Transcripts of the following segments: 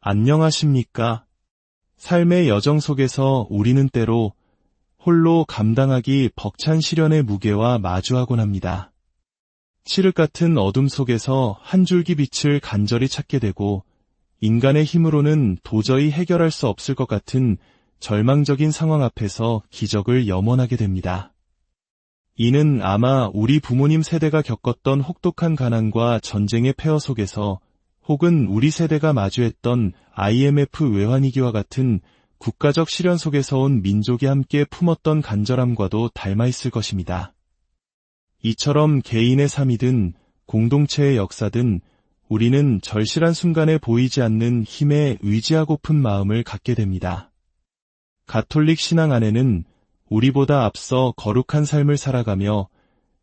안녕하십니까? 삶의 여정 속에서 우리는 때로 홀로 감당하기 벅찬 시련의 무게와 마주하곤 합니다. 칠흑 같은 어둠 속에서 한 줄기 빛을 간절히 찾게 되고 인간의 힘으로는 도저히 해결할 수 없을 것 같은 절망적인 상황 앞에서 기적을 염원하게 됩니다. 이는 아마 우리 부모님 세대가 겪었던 혹독한 가난과 전쟁의 폐허 속에서 혹은 우리 세대가 마주했던 IMF 외환위기와 같은 국가적 시련 속에서 온 민족이 함께 품었던 간절함과도 닮아 있을 것입니다. 이처럼 개인의 삶이든 공동체의 역사든 우리는 절실한 순간에 보이지 않는 힘에 의지하고픈 마음을 갖게 됩니다. 가톨릭 신앙 안에는 우리보다 앞서 거룩한 삶을 살아가며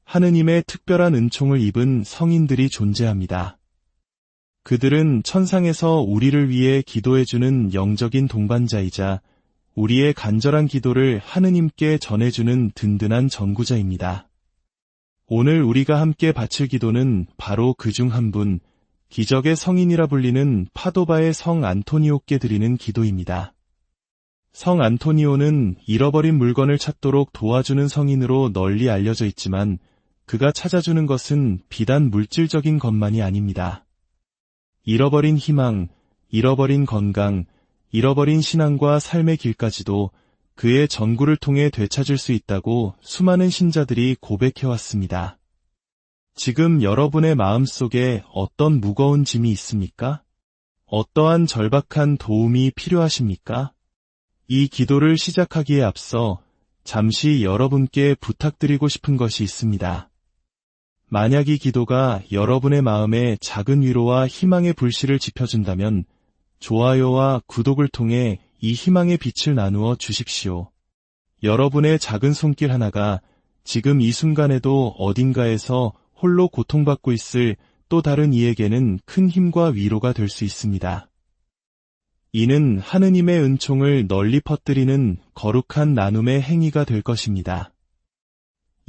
하느님의 특별한 은총을 입은 성인들이 존재합니다. 그들은 천상에서 우리를 위해 기도해주는 영적인 동반자이자 우리의 간절한 기도를 하느님께 전해주는 든든한 전구자입니다. 오늘 우리가 함께 바칠 기도는 바로 그중 한 분, 기적의 성인이라 불리는 파도바의 성 안토니오께 드리는 기도입니다. 성 안토니오는 잃어버린 물건을 찾도록 도와주는 성인으로 널리 알려져 있지만 그가 찾아주는 것은 비단 물질적인 것만이 아닙니다. 잃어버린 희망, 잃어버린 건강, 잃어버린 신앙과 삶의 길까지도 그의 전구를 통해 되찾을 수 있다고 수많은 신자들이 고백해왔습니다. 지금 여러분의 마음속에 어떤 무거운 짐이 있습니까? 어떠한 절박한 도움이 필요하십니까? 이 기도를 시작하기에 앞서 잠시 여러분께 부탁드리고 싶은 것이 있습니다. 만약 이 기도가 여러분의 마음에 작은 위로와 희망의 불씨를 지펴준다면 좋아요와 구독을 통해 이 희망의 빛을 나누어 주십시오. 여러분의 작은 손길 하나가 지금 이 순간에도 어딘가에서 홀로 고통받고 있을 또 다른 이에게는 큰 힘과 위로가 될 수 있습니다. 이는 하느님의 은총을 널리 퍼뜨리는 거룩한 나눔의 행위가 될 것입니다.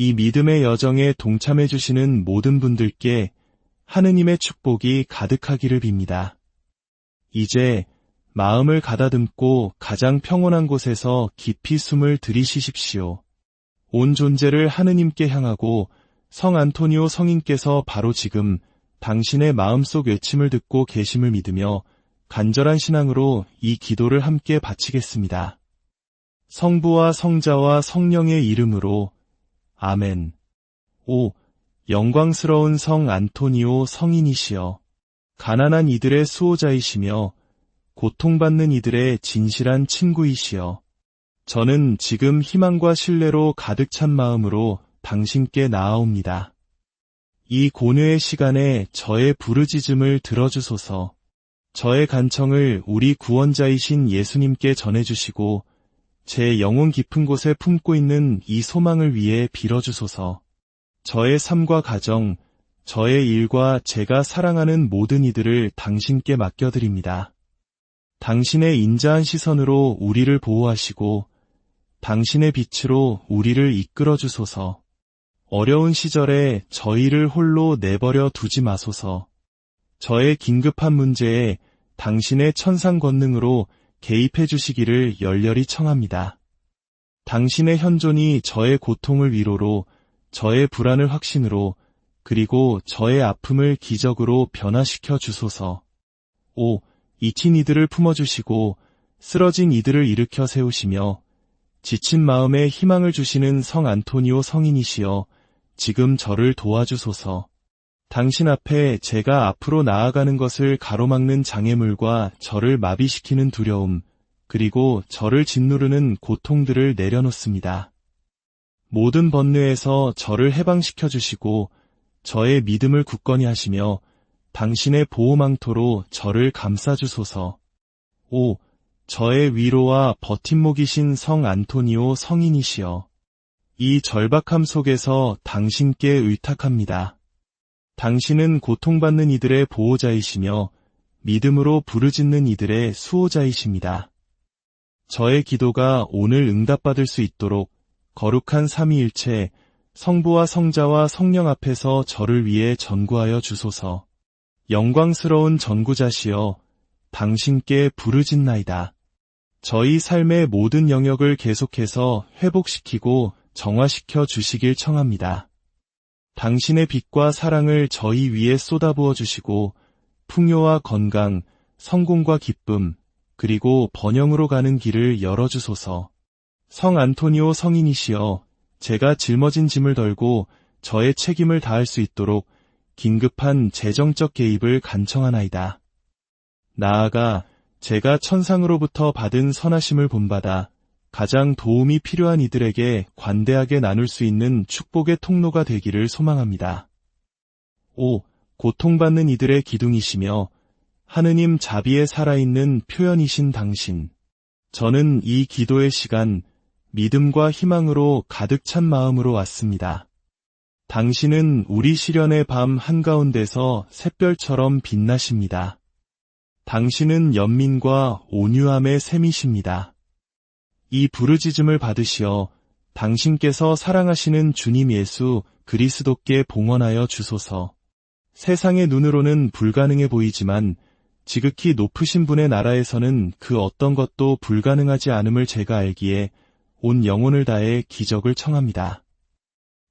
이 믿음의 여정에 동참해 주시는 모든 분들께 하느님의 축복이 가득하기를 빕니다. 이제 마음을 가다듬고 가장 평온한 곳에서 깊이 숨을 들이쉬십시오. 온 존재를 하느님께 향하고 성 안토니오 성인께서 바로 지금 당신의 마음속 외침을 듣고 계심을 믿으며 간절한 신앙으로 이 기도를 함께 바치겠습니다. 성부와 성자와 성령의 이름으로 아멘. 오, 영광스러운 성 안토니오 성인이시여, 가난한 이들의 수호자이시며 고통받는 이들의 진실한 친구이시여, 저는 지금 희망과 신뢰로 가득 찬 마음으로 당신께 나아옵니다. 이 고뇌의 시간에 저의 부르짖음을 들어주소서. 저의 간청을 우리 구원자이신 예수님께 전해주시고 제 영혼 깊은 곳에 품고 있는 이 소망을 위해 빌어주소서. 저의 삶과 가정, 저의 일과 제가 사랑하는 모든 이들을 당신께 맡겨드립니다. 당신의 인자한 시선으로 우리를 보호하시고 당신의 빛으로 우리를 이끌어주소서. 어려운 시절에 저희를 홀로 내버려 두지 마소서. 저의 긴급한 문제에 당신의 천상 권능으로 개입해 주시기를 열렬히 청합니다. 당신의 현존이 저의 고통을 위로로, 저의 불안을 확신으로, 그리고 저의 아픔을 기적으로 변화시켜 주소서. 오, 잊힌 이들을 품어주시고 쓰러진 이들을 일으켜 세우시며 지친 마음에 희망을 주시는 성 안토니오 성인이시여, 지금 저를 도와주소서. 당신 앞에 제가 앞으로 나아가는 것을 가로막는 장애물과 저를 마비시키는 두려움, 그리고 저를 짓누르는 고통들을 내려놓습니다. 모든 번뇌에서 저를 해방시켜 주시고 저의 믿음을 굳건히 하시며 당신의 보호망토로 저를 감싸주소서. 오, 저의 위로와 버팀목이신 성 안토니오 성인이시여, 이 절박함 속에서 당신께 의탁합니다. 당신은 고통받는 이들의 보호자이시며 믿음으로 부르짖는 이들의 수호자이십니다. 저의 기도가 오늘 응답받을 수 있도록 거룩한 삼위일체, 성부와 성자와 성령 앞에서 저를 위해 전구하여 주소서. 영광스러운 전구자시여, 당신께 부르짖나이다. 저희 삶의 모든 영역을 계속해서 회복시키고 정화시켜 주시길 청합니다. 당신의 빛과 사랑을 저희 위에 쏟아부어 주시고 풍요와 건강, 성공과 기쁨, 그리고 번영으로 가는 길을 열어주소서. 성 안토니오 성인이시여, 제가 짊어진 짐을 덜고 저의 책임을 다할 수 있도록 긴급한 재정적 개입을 간청하나이다. 나아가 제가 천상으로부터 받은 선하심을 본받아 가장 도움이 필요한 이들에게 관대하게 나눌 수 있는 축복의 통로가 되기를 소망합니다. 5. 고통받는 이들의 기둥이시며 하느님 자비에 살아있는 표현이신 당신. 저는 이 기도의 시간, 믿음과 희망으로 가득 찬 마음으로 왔습니다. 당신은 우리 시련의 밤 한가운데서 샛별처럼 빛나십니다. 당신은 연민과 온유함의 샘이십니다. 이 부르짖음을 받으시어 당신께서 사랑하시는 주님 예수 그리스도께 봉헌하여 주소서. 세상의 눈으로는 불가능해 보이지만 지극히 높으신 분의 나라에서는 그 어떤 것도 불가능하지 않음을 제가 알기에 온 영혼을 다해 기적을 청합니다.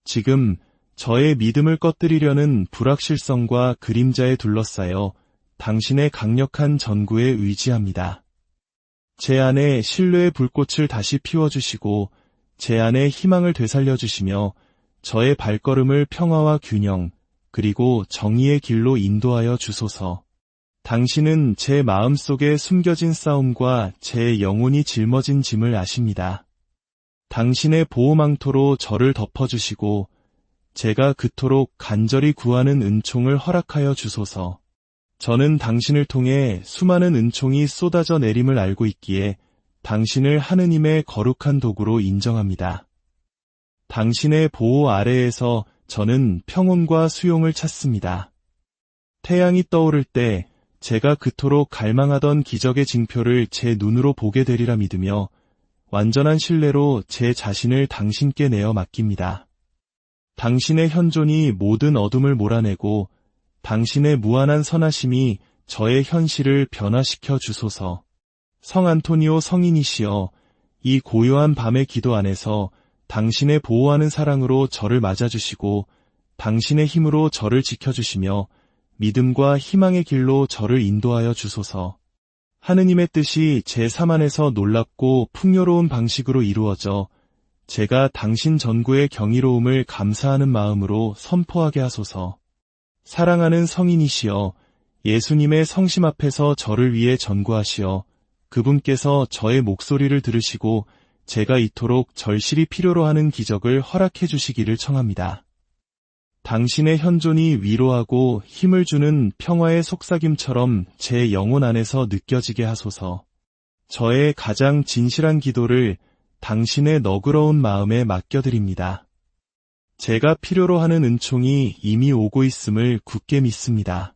지금 저의 믿음을 꺼뜨리려는 불확실성과 그림자에 둘러싸여 당신의 강력한 전구에 의지합니다. 제 안에 신뢰의 불꽃을 다시 피워주시고 제 안에 희망을 되살려주시며 저의 발걸음을 평화와 균형 그리고 정의의 길로 인도하여 주소서. 당신은 제 마음속에 숨겨진 싸움과 제 영혼이 짊어진 짐을 아십니다. 당신의 보호망토로 저를 덮어주시고 제가 그토록 간절히 구하는 은총을 허락하여 주소서. 저는 당신을 통해 수많은 은총이 쏟아져 내림을 알고 있기에 당신을 하느님의 거룩한 도구로 인정합니다. 당신의 보호 아래에서 저는 평온과 수용을 찾습니다. 태양이 떠오를 때 제가 그토록 갈망하던 기적의 징표를 제 눈으로 보게 되리라 믿으며 완전한 신뢰로 제 자신을 당신께 내어 맡깁니다. 당신의 현존이 모든 어둠을 몰아내고 당신의 무한한 선하심이 저의 현실을 변화시켜 주소서. 성 안토니오 성인이시여, 이 고요한 밤의 기도 안에서 당신의 보호하는 사랑으로 저를 맞아주시고 당신의 힘으로 저를 지켜주시며 믿음과 희망의 길로 저를 인도하여 주소서. 하느님의 뜻이 제 삶 안에서 놀랍고 풍요로운 방식으로 이루어져 제가 당신 전구의 경이로움을 감사하는 마음으로 선포하게 하소서. 사랑하는 성인이시여, 예수님의 성심 앞에서 저를 위해 전구하시어 그분께서 저의 목소리를 들으시고 제가 이토록 절실히 필요로 하는 기적을 허락해 주시기를 청합니다. 당신의 현존이 위로하고 힘을 주는 평화의 속삭임처럼 제 영혼 안에서 느껴지게 하소서. 저의 가장 진실한 기도를 당신의 너그러운 마음에 맡겨드립니다. 제가 필요로 하는 은총이 이미 오고 있음을 굳게 믿습니다.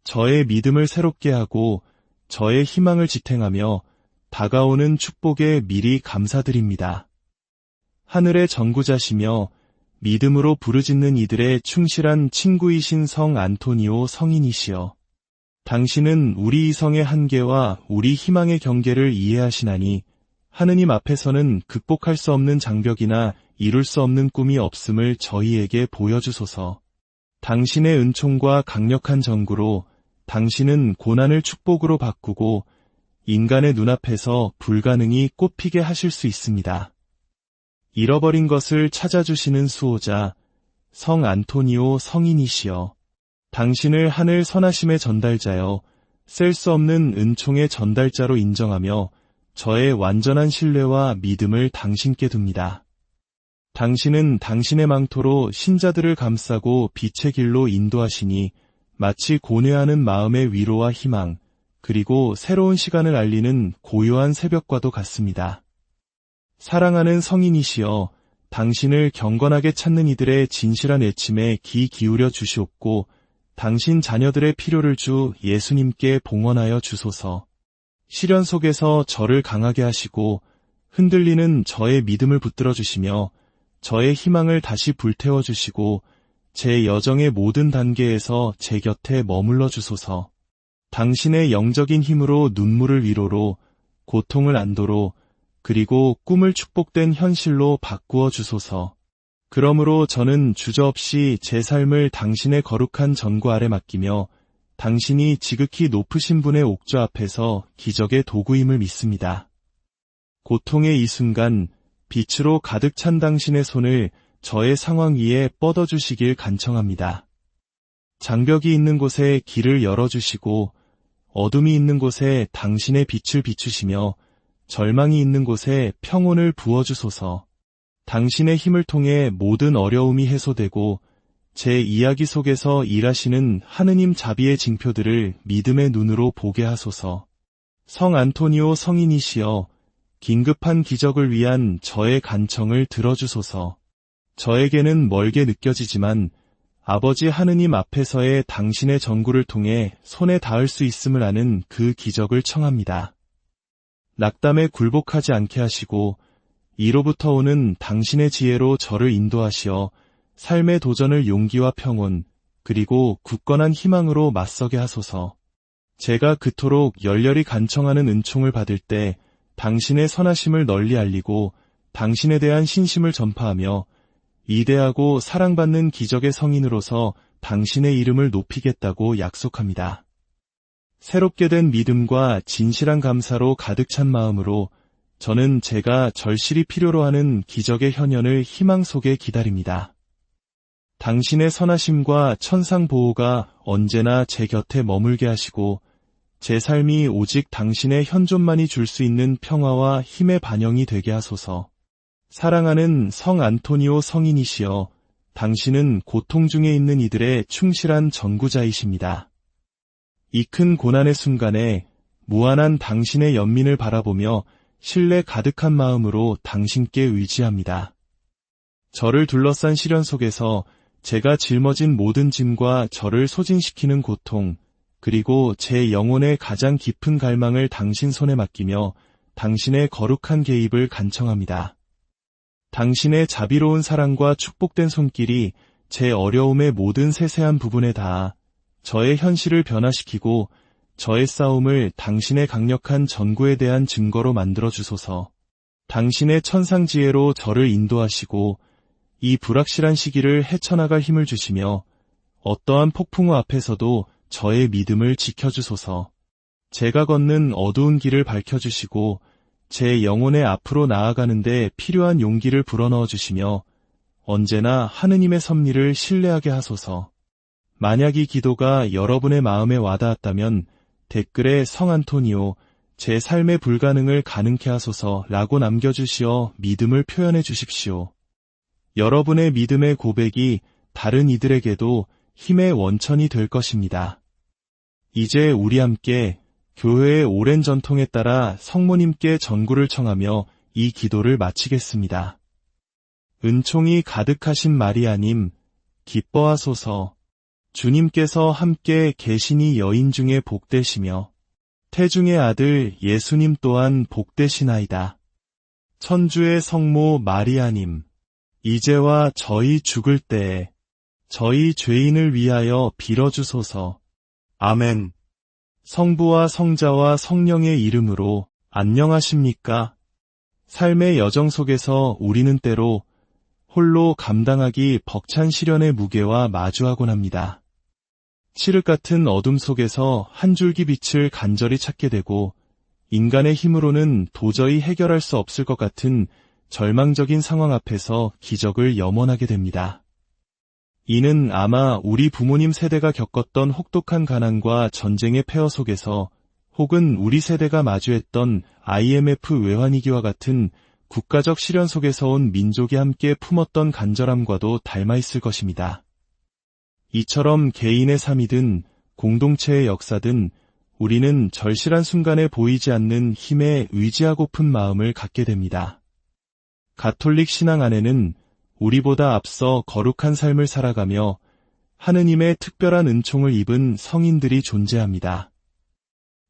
저의 믿음을 새롭게 하고 저의 희망을 지탱하며 다가오는 축복에 미리 감사드립니다. 하늘의 전구자시며 믿음으로 부르짖는 이들의 충실한 친구이신 성 안토니오 성인이시여, 당신은 우리 이성의 한계와 우리 희망의 경계를 이해하시나니 하느님 앞에서는 극복할 수 없는 장벽이나 이룰 수 없는 꿈이 없음을 저희에게 보여주소서. 당신의 은총과 강력한 전구로 당신은 고난을 축복으로 바꾸고 인간의 눈앞에서 불가능이 꽃피게 하실 수 있습니다. 잃어버린 것을 찾아주시는 수호자, 성 안토니오 성인이시여, 당신을 하늘 선하심의 전달자여 셀 수 없는 은총의 전달자로 인정하며 저의 완전한 신뢰와 믿음을 당신께 둡니다. 당신은 당신의 망토로 신자들을 감싸고 빛의 길로 인도하시니 마치 고뇌하는 마음의 위로와 희망, 그리고 새로운 시간을 알리는 고요한 새벽과도 같습니다. 사랑하는 성인이시여, 당신을 경건하게 찾는 이들의 진실한 애침에 귀 기울여 주시옵고 당신 자녀들의 필요를 주 예수님께 봉헌하여 주소서. 시련 속에서 저를 강하게 하시고 흔들리는 저의 믿음을 붙들어 주시며 저의 희망을 다시 불태워 주시고 제 여정의 모든 단계에서 제 곁에 머물러 주소서. 당신의 영적인 힘으로 눈물을 위로로, 고통을 안도로, 그리고 꿈을 축복된 현실로 바꾸어 주소서. 그러므로 저는 주저없이 제 삶을 당신의 거룩한 전구 아래 맡기며 당신이 지극히 높으신 분의 옥좌 앞에서 기적의 도구임을 믿습니다. 고통의 이 순간 빛으로 가득 찬 당신의 손을 저의 상황 위에 뻗어주시길 간청합니다. 장벽이 있는 곳에 길을 열어주시고 어둠이 있는 곳에 당신의 빛을 비추시며 절망이 있는 곳에 평온을 부어주소서. 당신의 힘을 통해 모든 어려움이 해소되고 제 이야기 속에서 일하시는 하느님 자비의 징표들을 믿음의 눈으로 보게 하소서. 성 안토니오 성인이시여 긴급한 기적을 위한 저의 간청을 들어주소서. 저에게는 멀게 느껴지지만 아버지 하느님 앞에서의 당신의 전구를 통해 손에 닿을 수 있음을 아는 그 기적을 청합니다. 낙담에 굴복하지 않게 하시고 이로부터 오는 당신의 지혜로 저를 인도하시어 삶의 도전을 용기와 평온, 그리고 굳건한 희망으로 맞서게 하소서. 제가 그토록 열렬히 간청하는 은총을 받을 때 당신의 선하심을 널리 알리고 당신에 대한 신심을 전파하며 이대하고 사랑받는 기적의 성인으로서 당신의 이름을 높이겠다고 약속합니다. 새롭게 된 믿음과 진실한 감사로 가득 찬 마음으로 저는 제가 절실히 필요로 하는 기적의 현현을 희망 속에 기다립니다. 당신의 선하심과 천상 보호가 언제나 제 곁에 머물게 하시고 제 삶이 오직 당신의 현존만이 줄 수 있는 평화와 힘의 반영이 되게 하소서. 사랑하는 성 안토니오 성인이시여, 당신은 고통 중에 있는 이들의 충실한 전구자이십니다. 이 큰 고난의 순간에 무한한 당신의 연민을 바라보며 신뢰 가득한 마음으로 당신께 의지합니다. 저를 둘러싼 시련 속에서 제가 짊어진 모든 짐과 저를 소진시키는 고통, 그리고 제 영혼의 가장 깊은 갈망을 당신 손에 맡기며 당신의 거룩한 개입을 간청합니다. 당신의 자비로운 사랑과 축복된 손길이 제 어려움의 모든 세세한 부분에 닿아 저의 현실을 변화시키고 저의 싸움을 당신의 강력한 전구에 대한 증거로 만들어 주소서. 당신의 천상지혜로 저를 인도하시고 이 불확실한 시기를 헤쳐나갈 힘을 주시며 어떠한 폭풍우 앞에서도 저의 믿음을 지켜주소서. 제가 걷는 어두운 길을 밝혀주시고 제 영혼의 앞으로 나아가는데 필요한 용기를 불어넣어 주시며 언제나 하느님의 섭리를 신뢰하게 하소서. 만약 이 기도가 여러분의 마음에 와닿았다면 댓글에 성 안토니오, 제 삶의 불가능을 가능케 하소서 라고 남겨주시어 믿음을 표현해 주십시오. 여러분의 믿음의 고백이 다른 이들에게도 힘의 원천이 될 것입니다. 이제 우리 함께 교회의 오랜 전통에 따라 성모님께 전구를 청하며 이 기도를 마치겠습니다. 은총이 가득하신 마리아님, 기뻐하소서. 주님께서 함께 계시니 여인 중에 복되시며 태중의 아들 예수님 또한 복되시나이다. 천주의 성모 마리아님, 이제와 저희 죽을 때에 저희 죄인을 위하여 빌어주소서. 아멘. 성부와 성자와 성령의 이름으로 안녕하십니까? 삶의 여정 속에서 우리는 때로 홀로 감당하기 벅찬 시련의 무게와 마주하곤 합니다. 칠흑 같은 어둠 속에서 한 줄기 빛을 간절히 찾게 되고 인간의 힘으로는 도저히 해결할 수 없을 것 같은 절망적인 상황 앞에서 기적을 염원하게 됩니다. 이는 아마 우리 부모님 세대가 겪었던 혹독한 가난과 전쟁의 폐허 속에서 혹은 우리 세대가 마주했던 IMF 외환위기와 같은 국가적 시련 속에서 온 민족이 함께 품었던 간절함과도 닮아 있을 것입니다. 이처럼 개인의 삶이든 공동체의 역사든 우리는 절실한 순간에 보이지 않는 힘에 의지하고픈 마음을 갖게 됩니다. 가톨릭 신앙 안에는 우리보다 앞서 거룩한 삶을 살아가며 하느님의 특별한 은총을 입은 성인들이 존재합니다.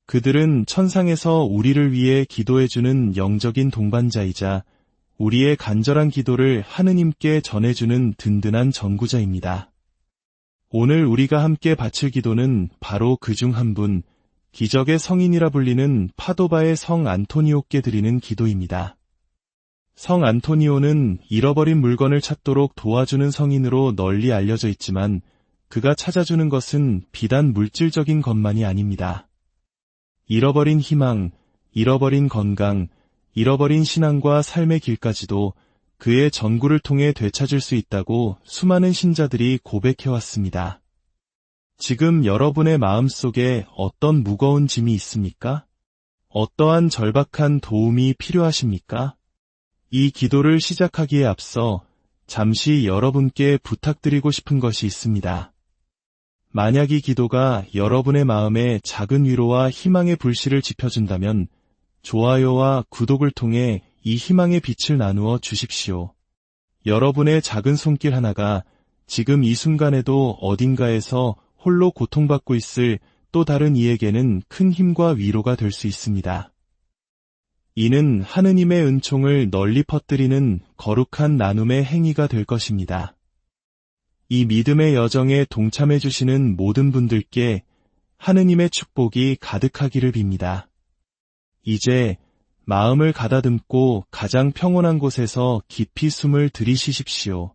그들은 천상에서 우리를 위해 기도해주는 영적인 동반자이자 우리의 간절한 기도를 하느님께 전해주는 든든한 전구자입니다. 오늘 우리가 함께 바칠 기도는 바로 그중 한 분, 기적의 성인이라 불리는 파도바의 성 안토니오께 드리는 기도입니다. 성 안토니오는 잃어버린 물건을 찾도록 도와주는 성인으로 널리 알려져 있지만 그가 찾아주는 것은 비단 물질적인 것만이 아닙니다. 잃어버린 희망, 잃어버린 건강, 잃어버린 신앙과 삶의 길까지도 그의 전구를 통해 되찾을 수 있다고 수많은 신자들이 고백해왔습니다. 지금 여러분의 마음속에 어떤 무거운 짐이 있습니까? 어떠한 절박한 도움이 필요하십니까? 이 기도를 시작하기에 앞서 잠시 여러분께 부탁드리고 싶은 것이 있습니다. 만약 이 기도가 여러분의 마음에 작은 위로와 희망의 불씨를 지펴준다면 좋아요와 구독을 통해 이 희망의 빛을 나누어 주십시오. 여러분의 작은 손길 하나가 지금 이 순간에도 어딘가에서 홀로 고통받고 있을 또 다른 이에게는 큰 힘과 위로가 될 수 있습니다. 이는 하느님의 은총을 널리 퍼뜨리는 거룩한 나눔의 행위가 될 것입니다. 이 믿음의 여정에 동참해 주시는 모든 분들께 하느님의 축복이 가득하기를 빕니다. 이제 마음을 가다듬고 가장 평온한 곳에서 깊이 숨을 들이쉬십시오.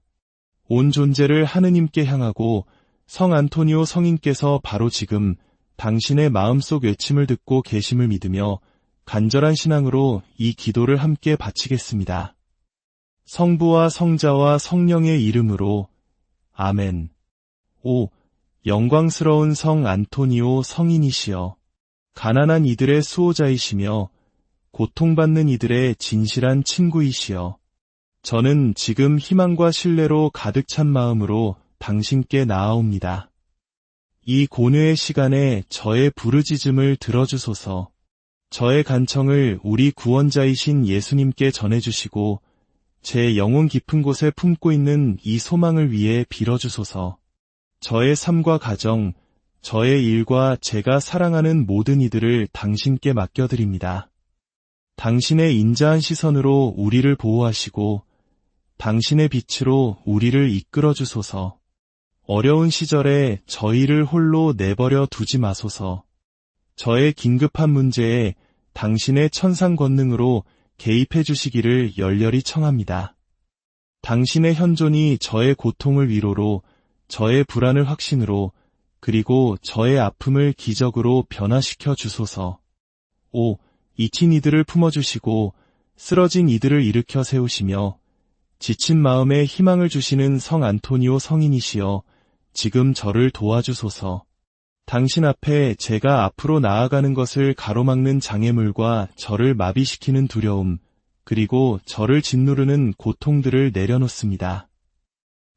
온 존재를 하느님께 향하고 성 안토니오 성인께서 바로 지금 당신의 마음속 외침을 듣고 계심을 믿으며 간절한 신앙으로 이 기도를 함께 바치겠습니다. 성부와 성자와 성령의 이름으로 아멘. 오, 영광스러운 성 안토니오 성인이시여, 가난한 이들의 수호자이시며 고통받는 이들의 진실한 친구이시여, 저는 지금 희망과 신뢰로 가득 찬 마음으로 당신께 나아옵니다. 이 고뇌의 시간에 저의 부르짖음을 들어주소서. 저의 간청을 우리 구원자이신 예수님께 전해주시고 제 영혼 깊은 곳에 품고 있는 이 소망을 위해 빌어주소서. 저의 삶과 가정, 저의 일과 제가 사랑하는 모든 이들을 당신께 맡겨드립니다. 당신의 인자한 시선으로 우리를 보호하시고 당신의 빛으로 우리를 이끌어주소서. 어려운 시절에 저희를 홀로 내버려 두지 마소서. 저의 긴급한 문제에 당신의 천상 권능으로 개입해 주시기를 열렬히 청합니다. 당신의 현존이 저의 고통을 위로로, 저의 불안을 확신으로, 그리고 저의 아픔을 기적으로 변화시켜 주소서. 오, 잊힌 이들을 품어주시고 쓰러진 이들을 일으켜 세우시며 지친 마음에 희망을 주시는 성 안토니오 성인이시여, 지금 저를 도와주소서. 당신 앞에 제가 앞으로 나아가는 것을 가로막는 장애물과 저를 마비시키는 두려움, 그리고 저를 짓누르는 고통들을 내려놓습니다.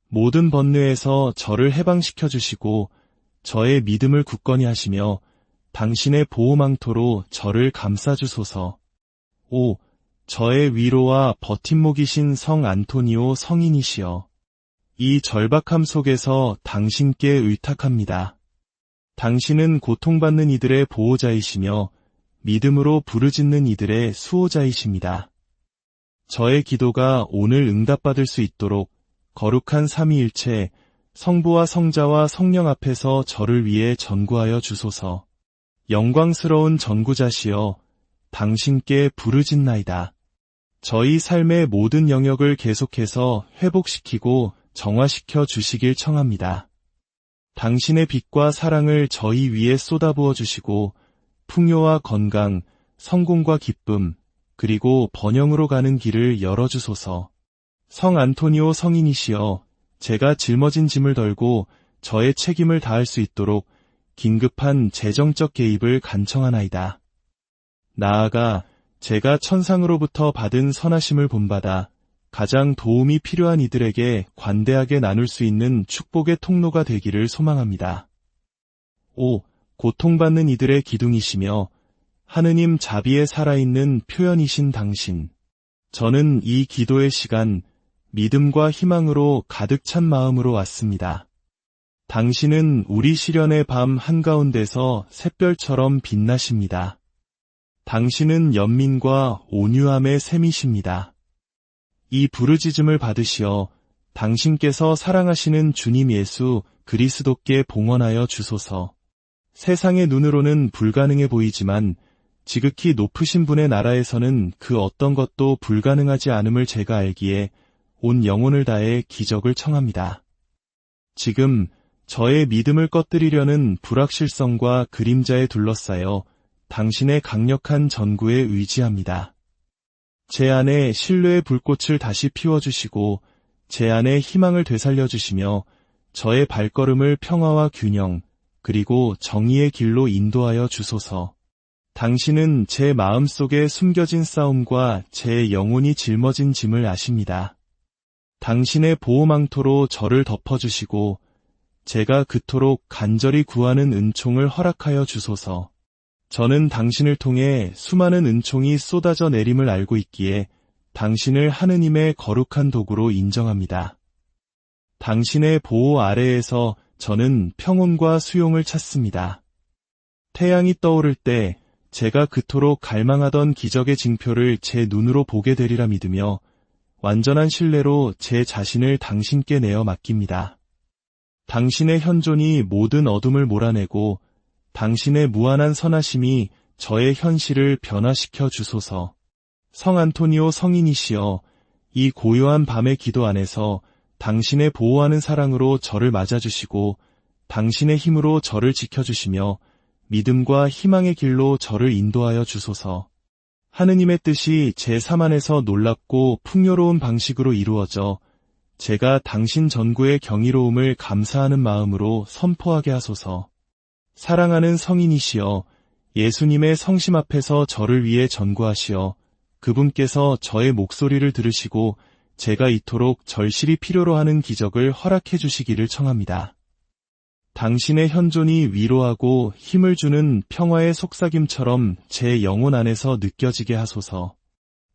모든 번뇌에서 저를 해방시켜 주시고 저의 믿음을 굳건히 하시며 당신의 보호망토로 저를 감싸주소서. 오, 저의 위로와 버팀목이신 성 안토니오 성인이시여, 이 절박함 속에서 당신께 의탁합니다. 당신은 고통받는 이들의 보호자이시며 믿음으로 부르짖는 이들의 수호자이십니다. 저의 기도가 오늘 응답받을 수 있도록 거룩한 삼위일체, 성부와 성자와 성령 앞에서 저를 위해 전구하여 주소서. 영광스러운 전구자시여, 당신께 부르짖나이다. 저희 삶의 모든 영역을 계속해서 회복시키고 정화시켜 주시길 청합니다. 당신의 빛과 사랑을 저희 위에 쏟아부어 주시고 풍요와 건강, 성공과 기쁨, 그리고 번영으로 가는 길을 열어주소서. 성 안토니오 성인이시여, 제가 짊어진 짐을 덜고 저의 책임을 다할 수 있도록 긴급한 재정적 개입을 간청하나이다. 나아가 제가 천상으로부터 받은 선하심을 본받아 가장 도움이 필요한 이들에게 관대하게 나눌 수 있는 축복의 통로가 되기를 소망합니다. 오, 고통받는 이들의 기둥이시며 하느님 자비에 살아있는 표현이신 당신. 저는 이 기도의 시간, 믿음과 희망으로 가득 찬 마음으로 왔습니다. 당신은 우리 시련의 밤 한가운데서 샛별처럼 빛나십니다. 당신은 연민과 온유함의 샘이십니다. 이 부르짖음을 받으시어 당신께서 사랑하시는 주님 예수 그리스도께 봉헌하여 주소서. 세상의 눈으로는 불가능해 보이지만 지극히 높으신 분의 나라에서는 그 어떤 것도 불가능하지 않음을 제가 알기에 온 영혼을 다해 기적을 청합니다. 지금 저의 믿음을 꺼뜨리려는 불확실성과 그림자에 둘러싸여 당신의 강력한 전구에 의지합니다. 제 안에 신뢰의 불꽃을 다시 피워주시고 제 안에 희망을 되살려주시며 저의 발걸음을 평화와 균형 그리고 정의의 길로 인도하여 주소서. 당신은 제 마음속에 숨겨진 싸움과 제 영혼이 짊어진 짐을 아십니다. 당신의 보호망토로 저를 덮어주시고 제가 그토록 간절히 구하는 은총을 허락하여 주소서. 저는 당신을 통해 수많은 은총이 쏟아져 내림을 알고 있기에 당신을 하느님의 거룩한 도구로 인정합니다. 당신의 보호 아래에서 저는 평온과 수용을 찾습니다. 태양이 떠오를 때 제가 그토록 갈망하던 기적의 징표를 제 눈으로 보게 되리라 믿으며 완전한 신뢰로 제 자신을 당신께 내어 맡깁니다. 당신의 현존이 모든 어둠을 몰아내고 당신의 무한한 선하심이 저의 현실을 변화시켜 주소서. 성 안토니오 성인이시여, 이 고요한 밤의 기도 안에서 당신의 보호하는 사랑으로 저를 맞아주시고 당신의 힘으로 저를 지켜주시며 믿음과 희망의 길로 저를 인도하여 주소서. 하느님의 뜻이 제 삶 안에서 놀랍고 풍요로운 방식으로 이루어져 제가 당신 전구의 경이로움을 감사하는 마음으로 선포하게 하소서. 사랑하는 성인이시여, 예수님의 성심 앞에서 저를 위해 전구하시어 그분께서 저의 목소리를 들으시고 제가 이토록 절실히 필요로 하는 기적을 허락해 주시기를 청합니다. 당신의 현존이 위로하고 힘을 주는 평화의 속삭임처럼 제 영혼 안에서 느껴지게 하소서.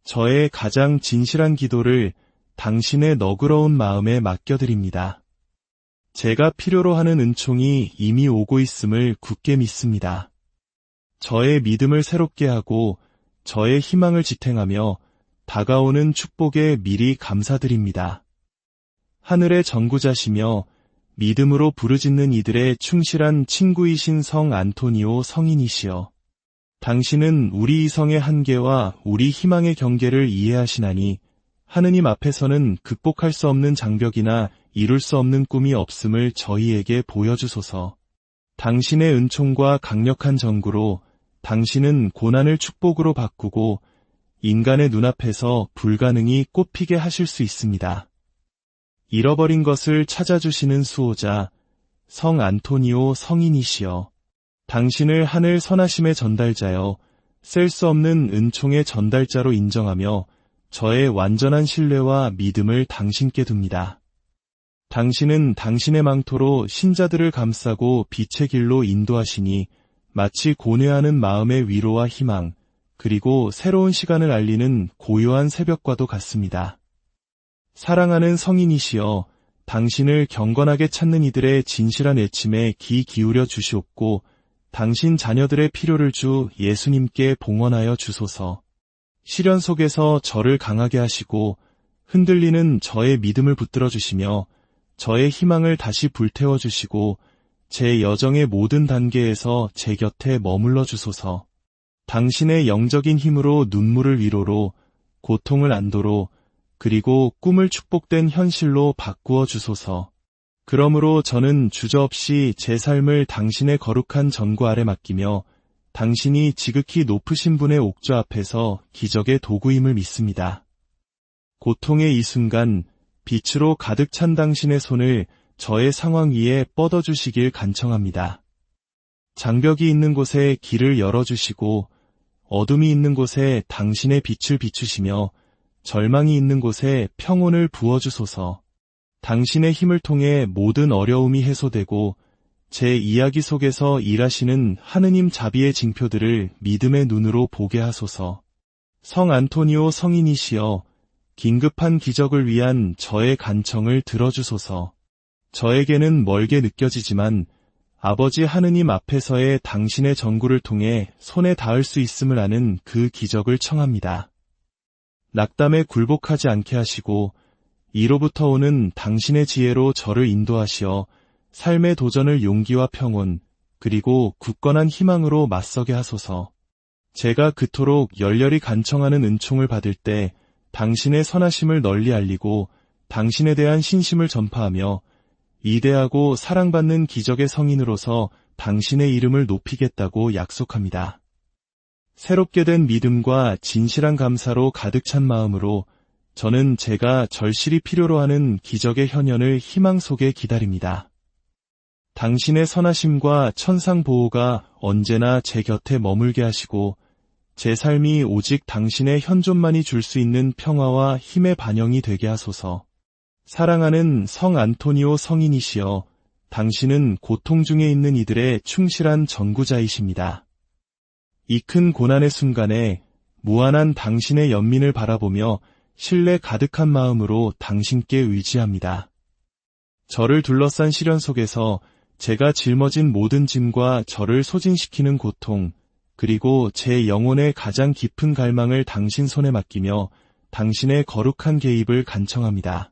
저의 가장 진실한 기도를 당신의 너그러운 마음에 맡겨드립니다. 제가 필요로 하는 은총이 이미 오고 있음을 굳게 믿습니다. 저의 믿음을 새롭게 하고 저의 희망을 지탱하며 다가오는 축복에 미리 감사드립니다. 하늘의 전구자시며 믿음으로 부르짖는 이들의 충실한 친구이신 성 안토니오 성인이시여, 당신은 우리 이성의 한계와 우리 희망의 경계를 이해하시나니 하느님 앞에서는 극복할 수 없는 장벽이나 이룰 수 없는 꿈이 없음을 저희에게 보여주소서. 당신의 은총과 강력한 전구로 당신은 고난을 축복으로 바꾸고 인간의 눈앞에서 불가능이 꽃피게 하실 수 있습니다. 잃어버린 것을 찾아주시는 수호자, 성 안토니오 성인이시여, 당신을 하늘 선하심의 전달자여 셀 수 없는 은총의 전달자로 인정하며 저의 완전한 신뢰와 믿음을 당신께 둡니다. 당신은 당신의 망토로 신자들을 감싸고 빛의 길로 인도하시니 마치 고뇌하는 마음의 위로와 희망, 그리고 새로운 시간을 알리는 고요한 새벽과도 같습니다. 사랑하는 성인이시여, 당신을 경건하게 찾는 이들의 진실한 애침에 귀 기울여 주시옵고 당신 자녀들의 필요를 주 예수님께 봉헌하여 주소서. 시련 속에서 저를 강하게 하시고 흔들리는 저의 믿음을 붙들어 주시며 저의 희망을 다시 불태워 주시고 제 여정의 모든 단계에서 제 곁에 머물러 주소서. 당신의 영적인 힘으로 눈물을 위로로, 고통을 안도로, 그리고 꿈을 축복된 현실로 바꾸어 주소서. 그러므로 저는 주저없이 제 삶을 당신의 거룩한 전구 아래 맡기며 당신이 지극히 높으신 분의 옥좌 앞에서 기적의 도구임을 믿습니다. 고통의 이 순간 빛으로 가득 찬 당신의 손을 저의 상황 위에 뻗어주시길 간청합니다. 장벽이 있는 곳에 길을 열어주시고 어둠이 있는 곳에 당신의 빛을 비추시며 절망이 있는 곳에 평온을 부어주소서. 당신의 힘을 통해 모든 어려움이 해소되고 제 이야기 속에서 일하시는 하느님 자비의 징표들을 믿음의 눈으로 보게 하소서. 성 안토니오 성인이시여, 긴급한 기적을 위한 저의 간청을 들어주소서. 저에게는 멀게 느껴지지만 아버지 하느님 앞에서의 당신의 전구를 통해 손에 닿을 수 있음을 아는 그 기적을 청합니다. 낙담에 굴복하지 않게 하시고 이로부터 오는 당신의 지혜로 저를 인도하시어 삶의 도전을 용기와 평온, 그리고 굳건한 희망으로 맞서게 하소서. 제가 그토록 열렬히 간청하는 은총을 받을 때 당신의 선하심을 널리 알리고 당신에 대한 신심을 전파하며 위대하고 사랑받는 기적의 성인으로서 당신의 이름을 높이겠다고 약속합니다. 새롭게 된 믿음과 진실한 감사로 가득 찬 마음으로 저는 제가 절실히 필요로 하는 기적의 현현을 희망 속에 기다립니다. 당신의 선하심과 천상 보호가 언제나 제 곁에 머물게 하시고 제 삶이 오직 당신의 현존만이 줄 수 있는 평화와 힘의 반영이 되게 하소서. 사랑하는 성 안토니오 성인이시여, 당신은 고통 중에 있는 이들의 충실한 전구자이십니다. 이 큰 고난의 순간에 무한한 당신의 연민을 바라보며 신뢰 가득한 마음으로 당신께 의지합니다. 저를 둘러싼 시련 속에서 제가 짊어진 모든 짐과 저를 소진시키는 고통, 그리고 제 영혼의 가장 깊은 갈망을 당신 손에 맡기며 당신의 거룩한 개입을 간청합니다.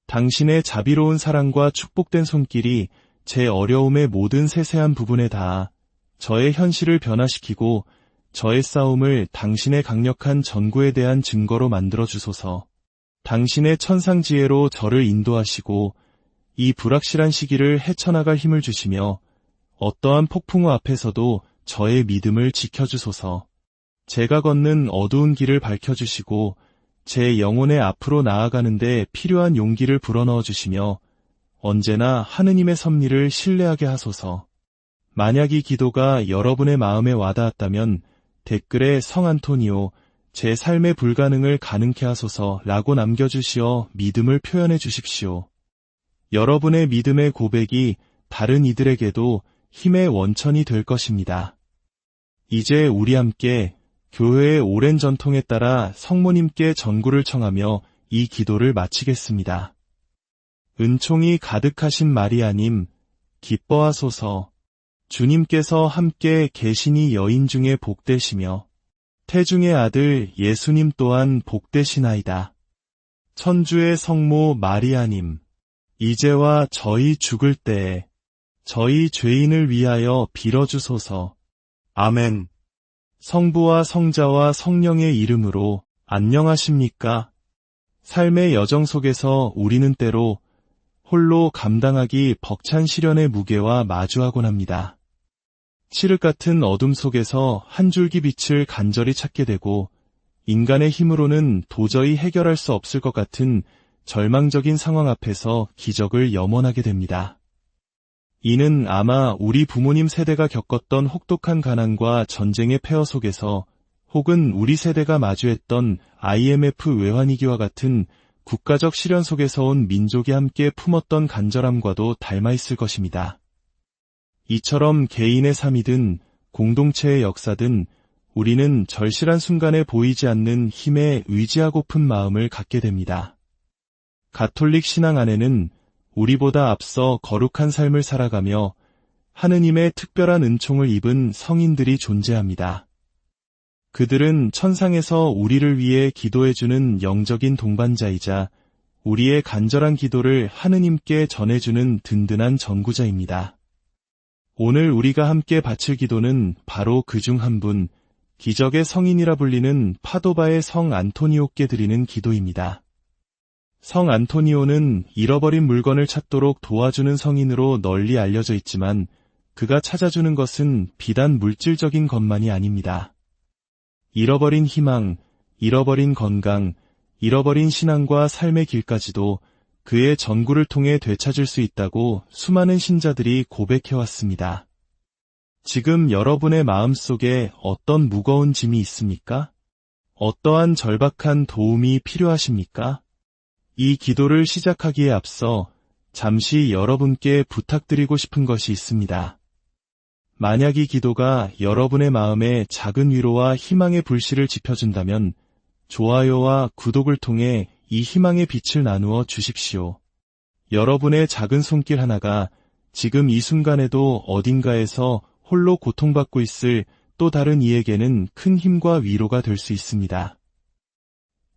당신의 자비로운 사랑과 축복된 손길이 제 어려움의 모든 세세한 부분에 닿아 저의 현실을 변화시키고 저의 싸움을 당신의 강력한 전구에 대한 증거로 만들어 주소서. 당신의 천상지혜로 저를 인도하시고 이 불확실한 시기를 헤쳐나갈 힘을 주시며 어떠한 폭풍우 앞에서도 저의 믿음을 지켜주소서. 제가 걷는 어두운 길을 밝혀주시고 제 영혼의 앞으로 나아가는데 필요한 용기를 불어넣어 주시며 언제나 하느님의 섭리를 신뢰하게 하소서. 만약 이 기도가 여러분의 마음에 와닿았다면 댓글에 성 안토니오, 제 삶의 불가능을 가능케 하소서 라고 남겨주시어 믿음을 표현해 주십시오. 여러분의 믿음의 고백이 다른 이들에게도 힘의 원천이 될 것입니다. 이제 우리 함께 교회의 오랜 전통에 따라 성모님께 전구를 청하며 이 기도를 마치겠습니다. 은총이 가득하신 마리아님, 기뻐하소서. 주님께서 함께 계시니 여인 중에 복되시며 태중의 아들 예수님 또한 복되시나이다. 천주의 성모 마리아님, 이제와 저희 죽을 때에 저희 죄인을 위하여 빌어주소서. 아멘. 성부와 성자와 성령의 이름으로 안녕하십니까? 삶의 여정 속에서 우리는 때로 홀로 감당하기 벅찬 시련의 무게와 마주하곤 합니다. 칠흑 같은 어둠 속에서 한 줄기 빛을 간절히 찾게 되고 인간의 힘으로는 도저히 해결할 수 없을 것 같은 절망적인 상황 앞에서 기적을 염원하게 됩니다. 이는 아마 우리 부모님 세대가 겪었던 혹독한 가난과 전쟁의 폐허 속에서 혹은 우리 세대가 마주했던 IMF 외환위기와 같은 국가적 시련 속에서 온 민족이 함께 품었던 간절함과도 닮아 있을 것입니다. 이처럼 개인의 삶이든 공동체의 역사든 우리는 절실한 순간에 보이지 않는 힘에 의지하고픈 마음을 갖게 됩니다. 가톨릭 신앙 안에는 우리보다 앞서 거룩한 삶을 살아가며 하느님의 특별한 은총을 입은 성인들이 존재합니다. 그들은 천상에서 우리를 위해 기도해주는 영적인 동반자이자 우리의 간절한 기도를 하느님께 전해주는 든든한 전구자입니다. 오늘 우리가 함께 바칠 기도는 바로 그중 한 분, 기적의 성인이라 불리는 파도바의 성 안토니오께 드리는 기도입니다. 성 안토니오는 잃어버린 물건을 찾도록 도와주는 성인으로 널리 알려져 있지만 그가 찾아주는 것은 비단 물질적인 것만이 아닙니다. 잃어버린 희망, 잃어버린 건강, 잃어버린 신앙과 삶의 길까지도 그의 전구를 통해 되찾을 수 있다고 수많은 신자들이 고백해왔습니다. 지금 여러분의 마음속에 어떤 무거운 짐이 있습니까? 어떠한 절박한 도움이 필요하십니까? 이 기도를 시작하기에 앞서 잠시 여러분께 부탁드리고 싶은 것이 있습니다. 만약 이 기도가 여러분의 마음에 작은 위로와 희망의 불씨를 지펴준다면 좋아요와 구독을 통해 이 희망의 빛을 나누어 주십시오. 여러분의 작은 손길 하나가 지금 이 순간에도 어딘가에서 홀로 고통받고 있을 또 다른 이에게는 큰 힘과 위로가 될 수 있습니다.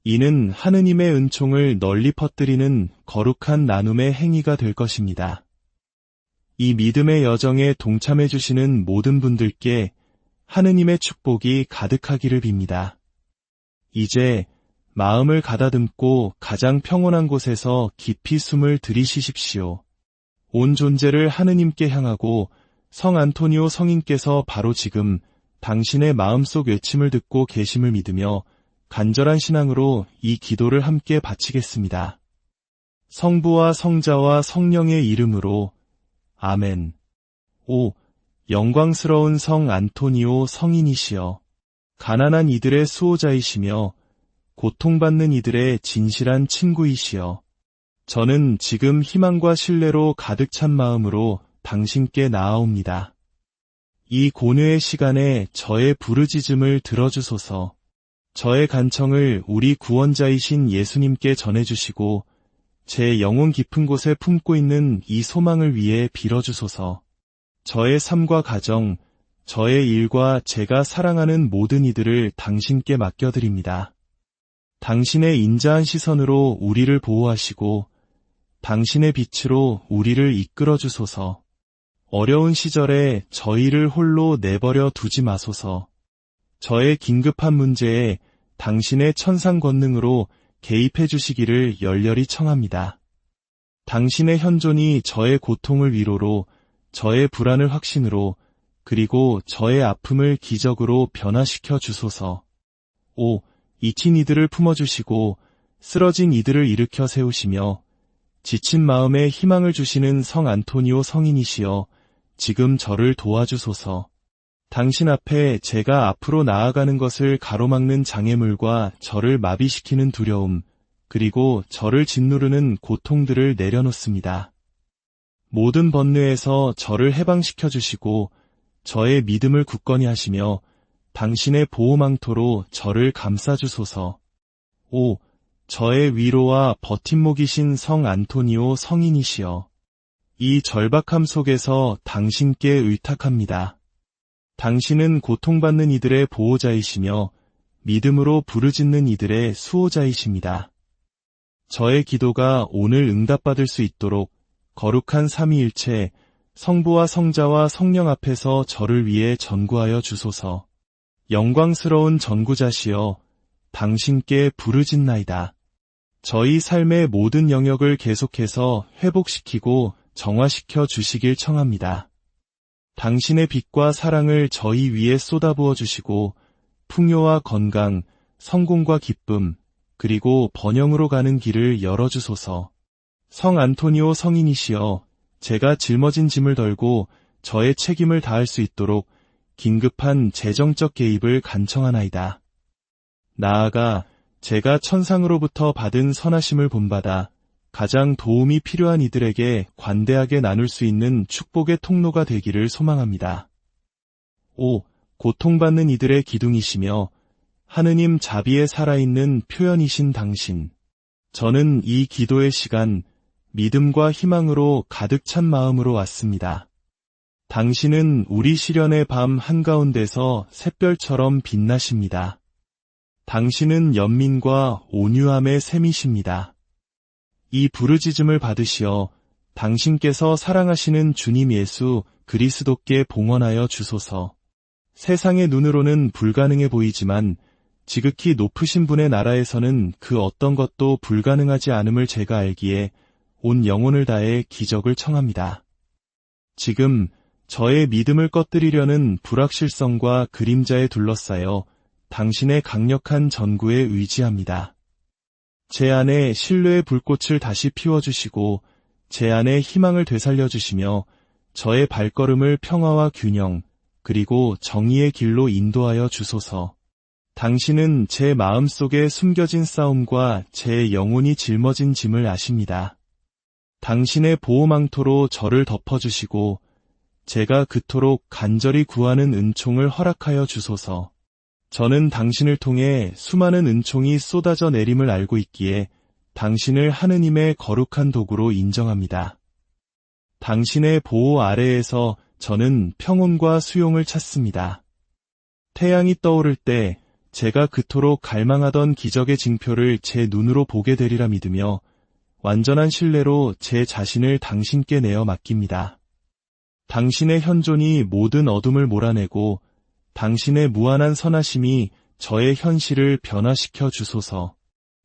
이는 하느님의 은총을 널리 퍼뜨리는 거룩한 나눔의 행위가 될 것입니다. 이 믿음의 여정에 동참해 주시는 모든 분들께 하느님의 축복이 가득하기를 빕니다. 이제 마음을 가다듬고 가장 평온한 곳에서 깊이 숨을 들이쉬십시오. 온 존재를 하느님께 향하고 성 안토니오 성인께서 바로 지금 당신의 마음속 외침을 듣고 계심을 믿으며 간절한 신앙으로 이 기도를 함께 바치겠습니다. 성부와 성자와 성령의 이름으로 아멘. 오, 영광스러운 성 안토니오 성인이시여, 가난한 이들의 수호자이시며 고통받는 이들의 진실한 친구이시여, 저는 지금 희망과 신뢰로 가득 찬 마음으로 당신께 나아옵니다. 이 고뇌의 시간에 저의 부르짖음을 들어주소서. 저의 간청을 우리 구원자이신 예수님께 전해주시고 제 영혼 깊은 곳에 품고 있는 이 소망을 위해 빌어주소서. 저의 삶과 가정, 저의 일과 제가 사랑하는 모든 이들을 당신께 맡겨드립니다. 당신의 인자한 시선으로 우리를 보호하시고 당신의 빛으로 우리를 이끌어 주소서. 어려운 시절에 저희를 홀로 내버려 두지 마소서. 저의 긴급한 문제에 당신의 천상 권능으로 개입해 주시기를 열렬히 청합니다. 당신의 현존이 저의 고통을 위로로, 저의 불안을 확신으로, 그리고 저의 아픔을 기적으로 변화시켜 주소서. 오, 잊힌 이들을 품어주시고 쓰러진 이들을 일으켜 세우시며 지친 마음에 희망을 주시는 성 안토니오 성인이시여, 지금 저를 도와주소서. 당신 앞에 제가 앞으로 나아가는 것을 가로막는 장애물과 저를 마비시키는 두려움, 그리고 저를 짓누르는 고통들을 내려놓습니다. 모든 번뇌에서 저를 해방시켜 주시고 저의 믿음을 굳건히 하시며 당신의 보호망토로 저를 감싸주소서. 오, 저의 위로와 버팀목이신 성 안토니오 성인이시여, 이 절박함 속에서 당신께 의탁합니다. 당신은 고통받는 이들의 보호자이시며 믿음으로 부르짖는 이들의 수호자이십니다. 저의 기도가 오늘 응답받을 수 있도록 거룩한 삼위일체, 성부와 성자와 성령 앞에서 저를 위해 전구하여 주소서. 영광스러운 전구자시여, 당신께 부르짖나이다. 저희 삶의 모든 영역을 계속해서 회복시키고 정화시켜 주시길 청합니다. 당신의 빛과 사랑을 저희 위에 쏟아부어 주시고 풍요와 건강, 성공과 기쁨, 그리고 번영으로 가는 길을 열어주소서. 성 안토니오 성인이시여, 제가 짊어진 짐을 덜고 저의 책임을 다할 수 있도록 긴급한 재정적 개입을 간청하나이다. 나아가 제가 천상으로부터 받은 선하심을 본받아 가장 도움이 필요한 이들에게 관대하게 나눌 수 있는 축복의 통로가 되기를 소망합니다. 오, 고통받는 이들의 기둥이시며 하느님 자비에 살아있는 표현이신 당신. 저는 이 기도의 시간, 믿음과 희망으로 가득 찬 마음으로 왔습니다. 당신은 우리 시련의 밤 한가운데서 샛별처럼 빛나십니다. 당신은 연민과 온유함의 샘이십니다. 이 부르짖음을 받으시어 당신께서 사랑하시는 주님 예수 그리스도께 봉헌하여 주소서. 세상의 눈으로는 불가능해 보이지만 지극히 높으신 분의 나라에서는 그 어떤 것도 불가능하지 않음을 제가 알기에 온 영혼을 다해 기적을 청합니다. 지금 저의 믿음을 꺼뜨리려는 불확실성과 그림자에 둘러싸여 당신의 강력한 전구에 의지합니다. 제 안에 신뢰의 불꽃을 다시 피워주시고 제 안에 희망을 되살려주시며 저의 발걸음을 평화와 균형 그리고 정의의 길로 인도하여 주소서. 당신은 제 마음속에 숨겨진 싸움과 제 영혼이 짊어진 짐을 아십니다. 당신의 보호망토로 저를 덮어주시고 제가 그토록 간절히 구하는 은총을 허락하여 주소서. 저는 당신을 통해 수많은 은총이 쏟아져 내림을 알고 있기에 당신을 하느님의 거룩한 도구로 인정합니다. 당신의 보호 아래에서 저는 평온과 수용을 찾습니다. 태양이 떠오를 때 제가 그토록 갈망하던 기적의 징표를 제 눈으로 보게 되리라 믿으며 완전한 신뢰로 제 자신을 당신께 내어 맡깁니다. 당신의 현존이 모든 어둠을 몰아내고 당신의 무한한 선하심이 저의 현실을 변화시켜 주소서.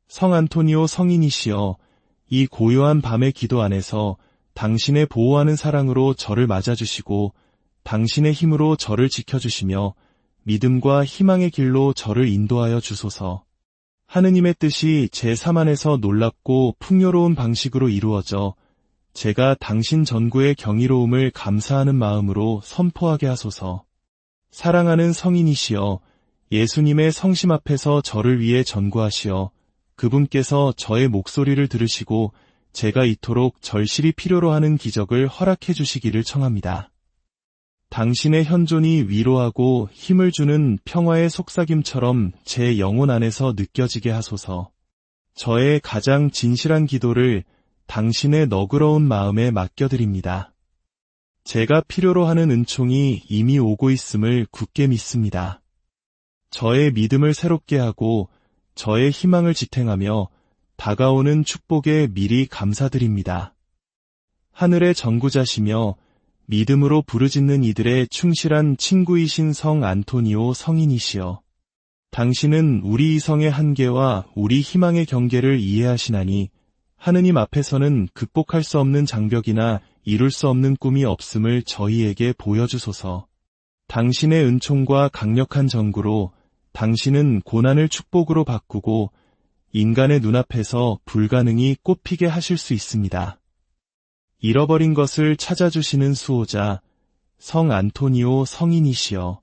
성 안토니오 성인이시여, 이 고요한 밤의 기도 안에서 당신의 보호하는 사랑으로 저를 맞아주시고 당신의 힘으로 저를 지켜주시며 믿음과 희망의 길로 저를 인도하여 주소서. 하느님의 뜻이 제 삶 안에서 놀랍고 풍요로운 방식으로 이루어져 제가 당신 전구의 경이로움을 감사하는 마음으로 선포하게 하소서. 사랑하는 성인이시여, 예수님의 성심 앞에서 저를 위해 전구하시어 그분께서 저의 목소리를 들으시고 제가 이토록 절실히 필요로 하는 기적을 허락해 주시기를 청합니다. 당신의 현존이 위로하고 힘을 주는 평화의 속삭임처럼 제 영혼 안에서 느껴지게 하소서. 저의 가장 진실한 기도를 당신의 너그러운 마음에 맡겨드립니다. 제가 필요로 하는 은총이 이미 오고 있음을 굳게 믿습니다. 저의 믿음을 새롭게 하고 저의 희망을 지탱하며 다가오는 축복에 미리 감사드립니다. 하늘의 전구자시며 믿음으로 부르짖는 이들의 충실한 친구이신 성 안토니오 성인이시여, 당신은 우리 이성의 한계와 우리 희망의 경계를 이해하시나니 하느님 앞에서는 극복할 수 없는 장벽이나 이룰 수 없는 꿈이 없음을 저희에게 보여주소서. 당신의 은총과 강력한 전구로 당신은 고난을 축복으로 바꾸고 인간의 눈앞에서 불가능이 꽃피게 하실 수 있습니다. 잃어버린 것을 찾아주시는 수호자, 성 안토니오 성인이시여,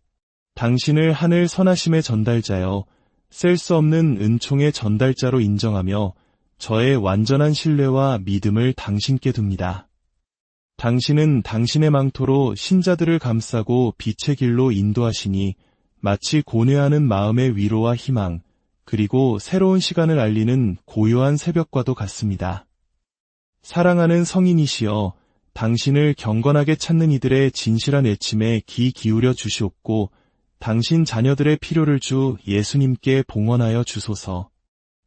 당신을 하늘 선하심의 전달자여 셀 수 없는 은총의 전달자로 인정하며 저의 완전한 신뢰와 믿음을 당신께 둡니다. 당신은 당신의 망토로 신자들을 감싸고 빛의 길로 인도하시니 마치 고뇌하는 마음의 위로와 희망, 그리고 새로운 시간을 알리는 고요한 새벽과도 같습니다. 사랑하는 성인이시여, 당신을 경건하게 찾는 이들의 진실한 외침에 귀 기울여 주시옵고 당신 자녀들의 필요를 주 예수님께 봉헌하여 주소서.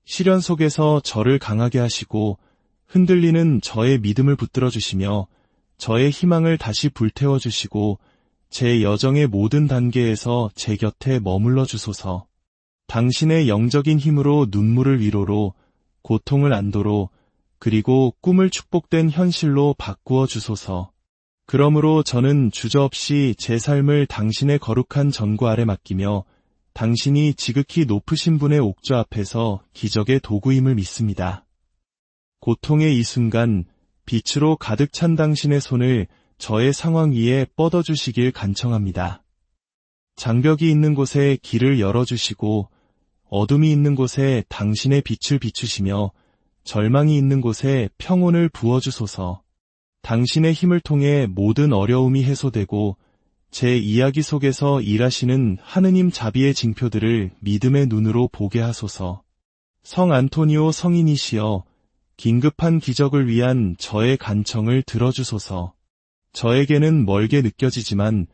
시련 속에서 저를 강하게 하시고 흔들리는 저의 믿음을 붙들어 주시며 저의 희망을 다시 불태워 주시고 제 여정의 모든 단계에서 제 곁에 머물러 주소서. 당신의 영적인 힘으로 눈물을 위로로, 고통을 안도로, 그리고 꿈을 축복된 현실로 바꾸어 주소서. 그러므로 저는 주저없이 제 삶을 당신의 거룩한 전구 아래 맡기며 당신이 지극히 높으신 분의 옥좌 앞에서 기적의 도구임을 믿습니다. 고통의 이 순간 빛으로 가득 찬 당신의 손을 저의 상황 위에 뻗어주시길 간청합니다. 장벽이 있는 곳에 길을 열어주시고 어둠이 있는 곳에 당신의 빛을 비추시며 절망이 있는 곳에 평온을 부어주소서. 당신의 힘을 통해 모든 어려움이 해소되고 제 이야기 속에서 일하시는 하느님 자비의 징표들을 믿음의 눈으로 보게 하소서. 성 안토니오 성인이시여, 긴급한 기적을 위한 저의 간청을 들어주소서. 저에게는 멀게 느껴지지만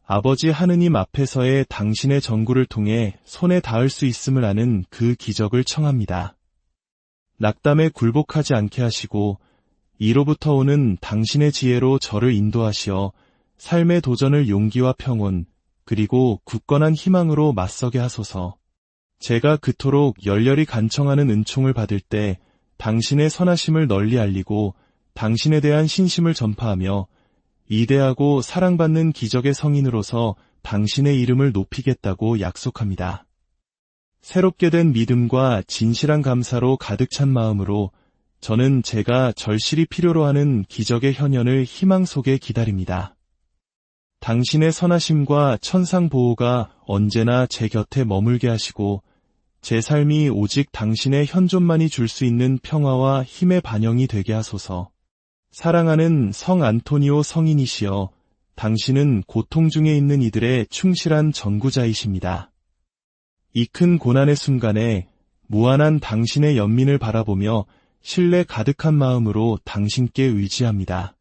아버지 하느님 앞에서의 당신의 전구를 통해 손에 닿을 수 있음을 아는 그 기적을 청합니다. 낙담에 굴복하지 않게 하시고 이로부터 오는 당신의 지혜로 저를 인도하시어 삶의 도전을 용기와 평온, 그리고 굳건한 희망으로 맞서게 하소서. 제가 그토록 열렬히 간청하는 은총을 받을 때 당신의 선하심을 널리 알리고 당신에 대한 신심을 전파하며 이대하고 사랑받는 기적의 성인으로서 당신의 이름을 높이겠다고 약속합니다. 새롭게 된 믿음과 진실한 감사로 가득 찬 마음으로 저는 제가 절실히 필요로 하는 기적의 현현을 희망 속에 기다립니다. 당신의 선하심과 천상 보호가 언제나 제 곁에 머물게 하시고 제 삶이 오직 당신의 현존만이 줄 수 있는 평화와 힘의 반영이 되게 하소서. 사랑하는 성 안토니오 성인이시여, 당신은 고통 중에 있는 이들의 충실한 전구자이십니다. 이 큰 고난의 순간에 무한한 당신의 연민을 바라보며 신뢰 가득한 마음으로 당신께 의지합니다.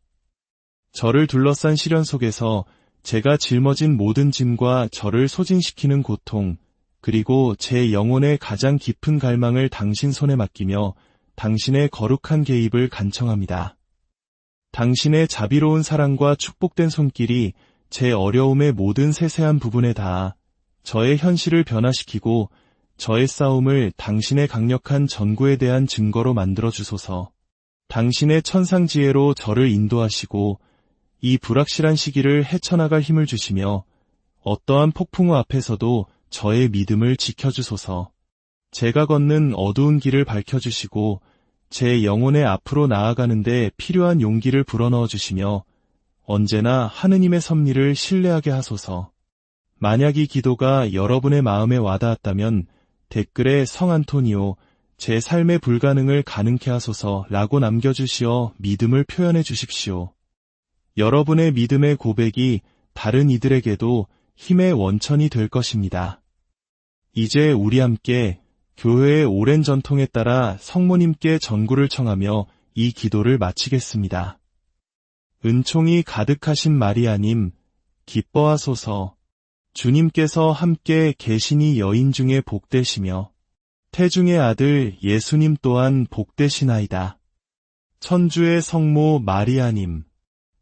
저를 둘러싼 시련 속에서 제가 짊어진 모든 짐과 저를 소진시키는 고통, 그리고 제 영혼의 가장 깊은 갈망을 당신 손에 맡기며 당신의 거룩한 개입을 간청합니다. 당신의 자비로운 사랑과 축복된 손길이 제 어려움의 모든 세세한 부분에 닿아 저의 현실을 변화시키고 저의 싸움을 당신의 강력한 전구에 대한 증거로 만들어 주소서. 당신의 천상지혜로 저를 인도하시고 이 불확실한 시기를 헤쳐나갈 힘을 주시며 어떠한 폭풍우 앞에서도 저의 믿음을 지켜주소서. 제가 걷는 어두운 길을 밝혀주시고 제 영혼의 앞으로 나아가는데 필요한 용기를 불어넣어 주시며 언제나 하느님의 섭리를 신뢰하게 하소서. 만약 이 기도가 여러분의 마음에 와닿았다면 댓글에 성 안토니오, 제 삶의 불가능을 가능케 하소서 라고 남겨주시어 믿음을 표현해 주십시오. 여러분의 믿음의 고백이 다른 이들에게도 힘의 원천이 될 것입니다. 이제 우리 함께 교회의 오랜 전통에 따라 성모님께 전구를 청하며 이 기도를 마치겠습니다. 은총이 가득하신 마리아님, 기뻐하소서. 주님께서 함께 계시니 여인 중에 복되시며 태중의 아들 예수님 또한 복되시나이다. 천주의 성모 마리아님,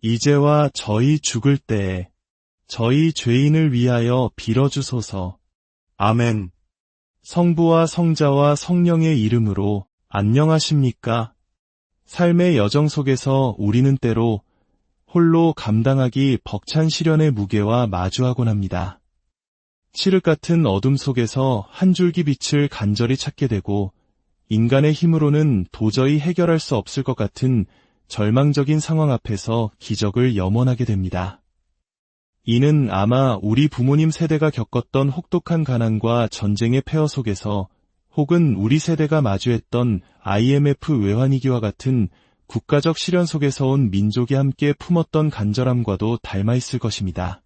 이제와 저희 죽을 때에 저희 죄인을 위하여 빌어주소서. 아멘. 성부와 성자와 성령의 이름으로 안녕하십니까? 삶의 여정 속에서 우리는 때로 홀로 감당하기 벅찬 시련의 무게와 마주하곤 합니다. 칠흑 같은 어둠 속에서 한 줄기 빛을 간절히 찾게 되고 인간의 힘으로는 도저히 해결할 수 없을 것 같은 절망적인 상황 앞에서 기적을 염원하게 됩니다. 이는 아마 우리 부모님 세대가 겪었던 혹독한 가난과 전쟁의 폐허 속에서 혹은 우리 세대가 마주했던 IMF 외환위기와 같은 국가적 시련 속에서 온 민족이 함께 품었던 간절함과도 닮아 있을 것입니다.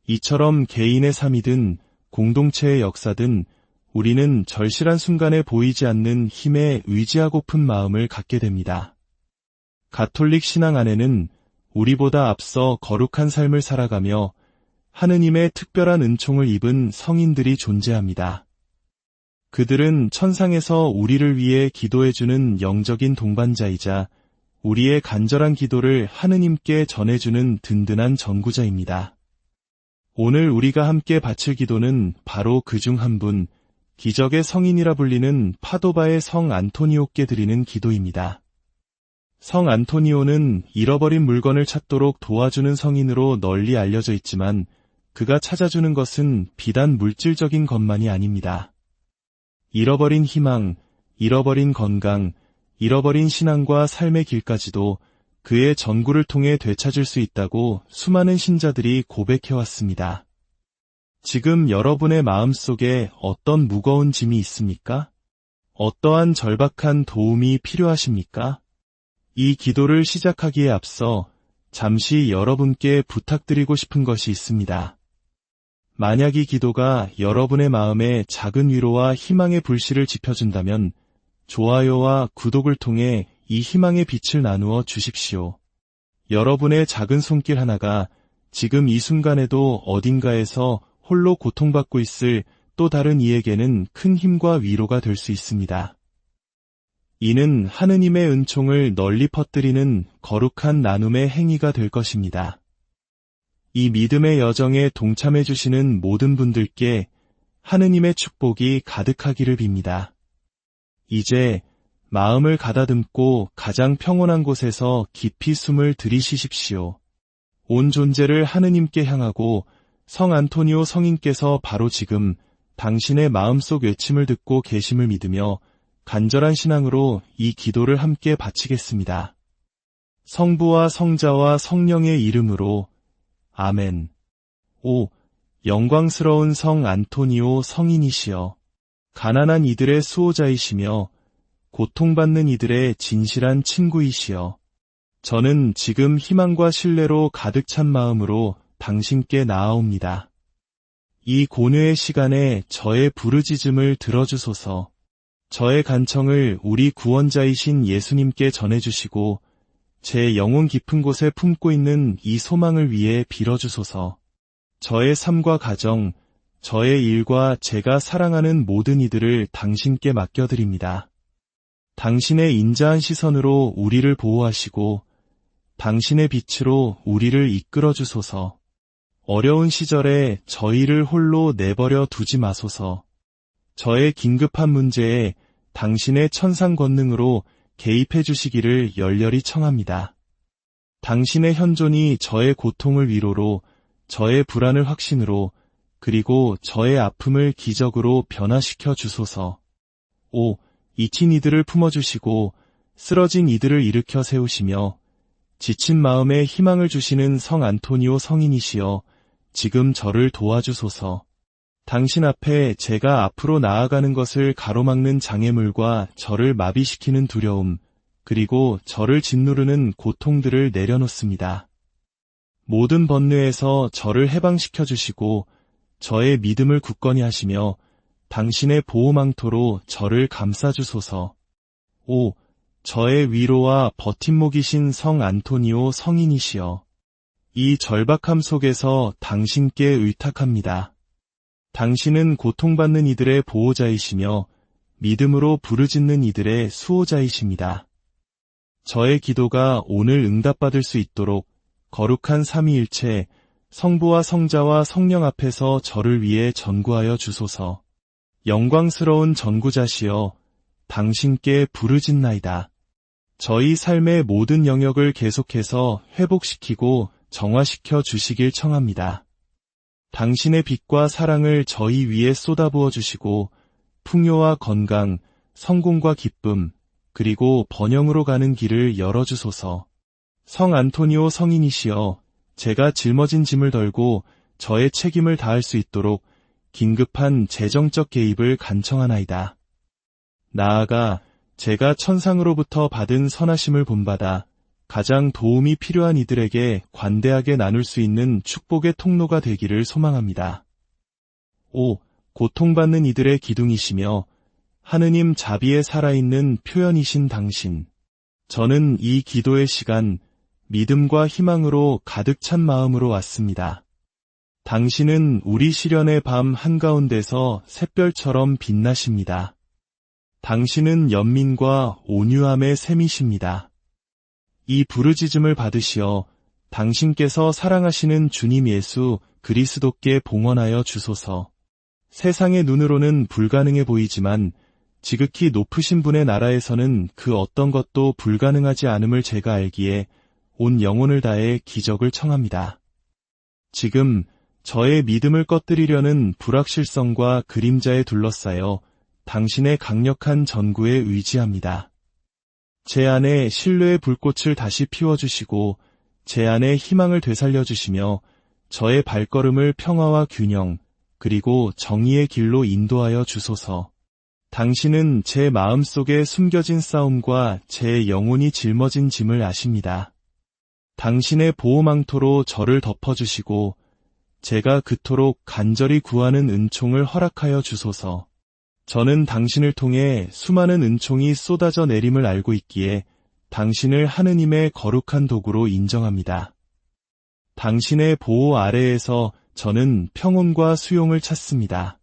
이처럼 개인의 삶이든 공동체의 역사든 우리는 절실한 순간에 보이지 않는 힘에 의지하고픈 마음을 갖게 됩니다. 가톨릭 신앙 안에는 우리보다 앞서 거룩한 삶을 살아가며 하느님의 특별한 은총을 입은 성인들이 존재합니다. 그들은 천상에서 우리를 위해 기도해주는 영적인 동반자이자 우리의 간절한 기도를 하느님께 전해주는 든든한 전구자입니다. 오늘 우리가 함께 바칠 기도는 바로 그중 한 분, 기적의 성인이라 불리는 파도바의 성 안토니오께 드리는 기도입니다. 성 안토니오는 잃어버린 물건을 찾도록 도와주는 성인으로 널리 알려져 있지만 그가 찾아주는 것은 비단 물질적인 것만이 아닙니다. 잃어버린 희망, 잃어버린 건강, 잃어버린 신앙과 삶의 길까지도 그의 전구를 통해 되찾을 수 있다고 수많은 신자들이 고백해왔습니다. 지금 여러분의 마음속에 어떤 무거운 짐이 있습니까? 어떠한 절박한 도움이 필요하십니까? 이 기도를 시작하기에 앞서 잠시 여러분께 부탁드리고 싶은 것이 있습니다. 만약 이 기도가 여러분의 마음에 작은 위로와 희망의 불씨를 지펴준다면 좋아요와 구독을 통해 이 희망의 빛을 나누어 주십시오. 여러분의 작은 손길 하나가 지금 이 순간에도 어딘가에서 홀로 고통받고 있을 또 다른 이에게는 큰 힘과 위로가 될 수 있습니다. 이는 하느님의 은총을 널리 퍼뜨리는 거룩한 나눔의 행위가 될 것입니다. 이 믿음의 여정에 동참해 주시는 모든 분들께 하느님의 축복이 가득하기를 빕니다. 이제 마음을 가다듬고 가장 평온한 곳에서 깊이 숨을 들이쉬십시오. 온 존재를 하느님께 향하고 성 안토니오 성인께서 바로 지금 당신의 마음속 외침을 듣고 계심을 믿으며 간절한 신앙으로 이 기도를 함께 바치겠습니다. 성부와 성자와 성령의 이름으로 아멘. 오, 영광스러운 성 안토니오 성인이시여, 가난한 이들의 수호자이시며 고통받는 이들의 진실한 친구이시여, 저는 지금 희망과 신뢰로 가득 찬 마음으로 당신께 나아옵니다. 이 고뇌의 시간에 저의 부르짖음을 들어주소서. 저의 간청을 우리 구원자이신 예수님께 전해주시고 제 영혼 깊은 곳에 품고 있는 이 소망을 위해 빌어주소서. 저의 삶과 가정, 저의 일과 제가 사랑하는 모든 이들을 당신께 맡겨드립니다. 당신의 인자한 시선으로 우리를 보호하시고 당신의 빛으로 우리를 이끌어 주소서. 어려운 시절에 저희를 홀로 내버려 두지 마소서. 저의 긴급한 문제에 당신의 천상 권능으로 개입해 주시기를 열렬히 청합니다. 당신의 현존이 저의 고통을 위로로, 저의 불안을 확신으로, 그리고 저의 아픔을 기적으로 변화시켜 주소서. 잊힌 이들을 품어주시고 쓰러진 이들을 일으켜 세우시며 지친 마음에 희망을 주시는 성 안토니오 성인이시여, 지금 저를 도와주소서. 당신 앞에 제가 앞으로 나아가는 것을 가로막는 장애물과 저를 마비시키는 두려움, 그리고 저를 짓누르는 고통들을 내려놓습니다. 모든 번뇌에서 저를 해방시켜 주시고 저의 믿음을 굳건히 하시며 당신의 보호망토로 저를 감싸주소서. 저의 위로와 버팀목이신 성 안토니오 성인이시여, 이 절박함 속에서 당신께 의탁합니다. 당신은 고통받는 이들의 보호자이시며 믿음으로 부르짖는 이들의 수호자이십니다. 저의 기도가 오늘 응답받을 수 있도록 거룩한 삼위일체 성부와 성자와 성령 앞에서 저를 위해 전구하여 주소서. 영광스러운 전구자시여, 당신께 부르짖나이다. 저희 삶의 모든 영역을 계속해서 회복시키고 정화시켜 주시길 청합니다. 당신의 빛과 사랑을 저희 위에 쏟아부어 주시고 풍요와 건강, 성공과 기쁨, 그리고 번영으로 가는 길을 열어주소서. 성 안토니오 성인이시여, 제가 짊어진 짐을 덜고 저의 책임을 다할 수 있도록 긴급한 재정적 개입을 간청하나이다. 나아가 제가 천상으로부터 받은 선하심을 본받아 가장 도움이 필요한 이들에게 관대하게 나눌 수 있는 축복의 통로가 되기를 소망합니다. 고통받는 이들의 기둥이시며 하느님 자비에 살아있는 표현이신 당신. 저는 이 기도의 시간, 믿음과 희망으로 가득 찬 마음으로 왔습니다. 당신은 우리 시련의 밤 한가운데서 샛별처럼 빛나십니다. 당신은 연민과 온유함의 샘이십니다. 이 부르짖음을 받으시어 당신께서 사랑하시는 주님 예수 그리스도께 봉헌하여 주소서. 세상의 눈으로는 불가능해 보이지만 지극히 높으신 분의 나라에서는 그 어떤 것도 불가능하지 않음을 제가 알기에 온 영혼을 다해 기적을 청합니다. 지금 저의 믿음을 꺼뜨리려는 불확실성과 그림자에 둘러싸여 당신의 강력한 전구에 의지합니다. 제 안에 신뢰의 불꽃을 다시 피워주시고 제 안에 희망을 되살려주시며 저의 발걸음을 평화와 균형, 그리고 정의의 길로 인도하여 주소서. 당신은 제 마음속에 숨겨진 싸움과 제 영혼이 짊어진 짐을 아십니다. 당신의 보호망토로 저를 덮어주시고 제가 그토록 간절히 구하는 은총을 허락하여 주소서. 저는 당신을 통해 수많은 은총이 쏟아져 내림을 알고 있기에 당신을 하느님의 거룩한 도구로 인정합니다. 당신의 보호 아래에서 저는 평온과 수용을 찾습니다.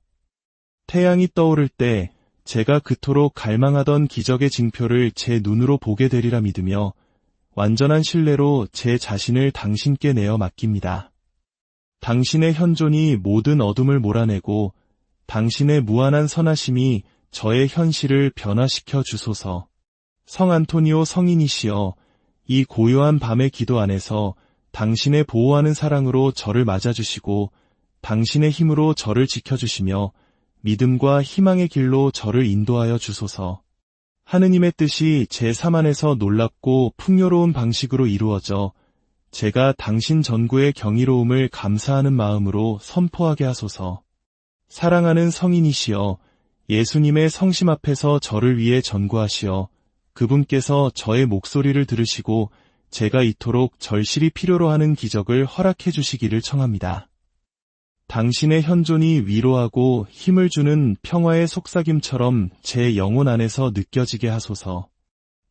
태양이 떠오를 때 제가 그토록 갈망하던 기적의 징표를 제 눈으로 보게 되리라 믿으며 완전한 신뢰로 제 자신을 당신께 내어 맡깁니다. 당신의 현존이 모든 어둠을 몰아내고 당신의 무한한 선하심이 저의 현실을 변화시켜 주소서. 성 안토니오 성인이시여, 이 고요한 밤의 기도 안에서 당신의 보호하는 사랑으로 저를 맞아주시고 당신의 힘으로 저를 지켜주시며 믿음과 희망의 길로 저를 인도하여 주소서. 하느님의 뜻이 제 삶 안에서 놀랍고 풍요로운 방식으로 이루어져 제가 당신 전구의 경이로움을 감사하는 마음으로 선포하게 하소서. 사랑하는 성인이시여, 예수님의 성심 앞에서 저를 위해 전구하시어 그분께서 저의 목소리를 들으시고 제가 이토록 절실히 필요로 하는 기적을 허락해 주시기를 청합니다. 당신의 현존이 위로하고 힘을 주는 평화의 속삭임처럼 제 영혼 안에서 느껴지게 하소서.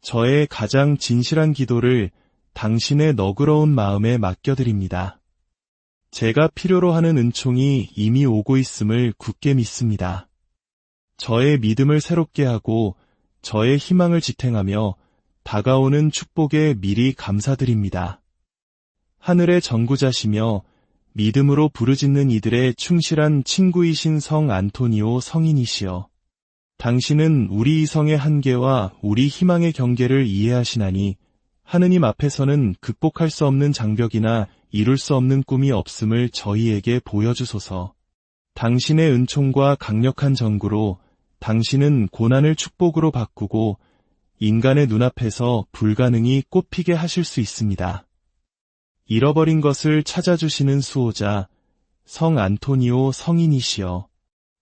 저의 가장 진실한 기도를 당신의 너그러운 마음에 맡겨드립니다. 제가 필요로 하는 은총이 이미 오고 있음을 굳게 믿습니다. 저의 믿음을 새롭게 하고 저의 희망을 지탱하며 다가오는 축복에 미리 감사드립니다. 하늘의 전구자시며 믿음으로 부르짖는 이들의 충실한 친구이신 성 안토니오 성인이시여, 당신은 우리 이성의 한계와 우리 희망의 경계를 이해하시나니 하느님 앞에서는 극복할 수 없는 장벽이나 이룰 수 없는 꿈이 없음을 저희에게 보여주소서. 당신의 은총과 강력한 전구로 당신은 고난을 축복으로 바꾸고 인간의 눈앞에서 불가능이 꽃피게 하실 수 있습니다. 잃어버린 것을 찾아주시는 수호자, 성 안토니오 성인이시여,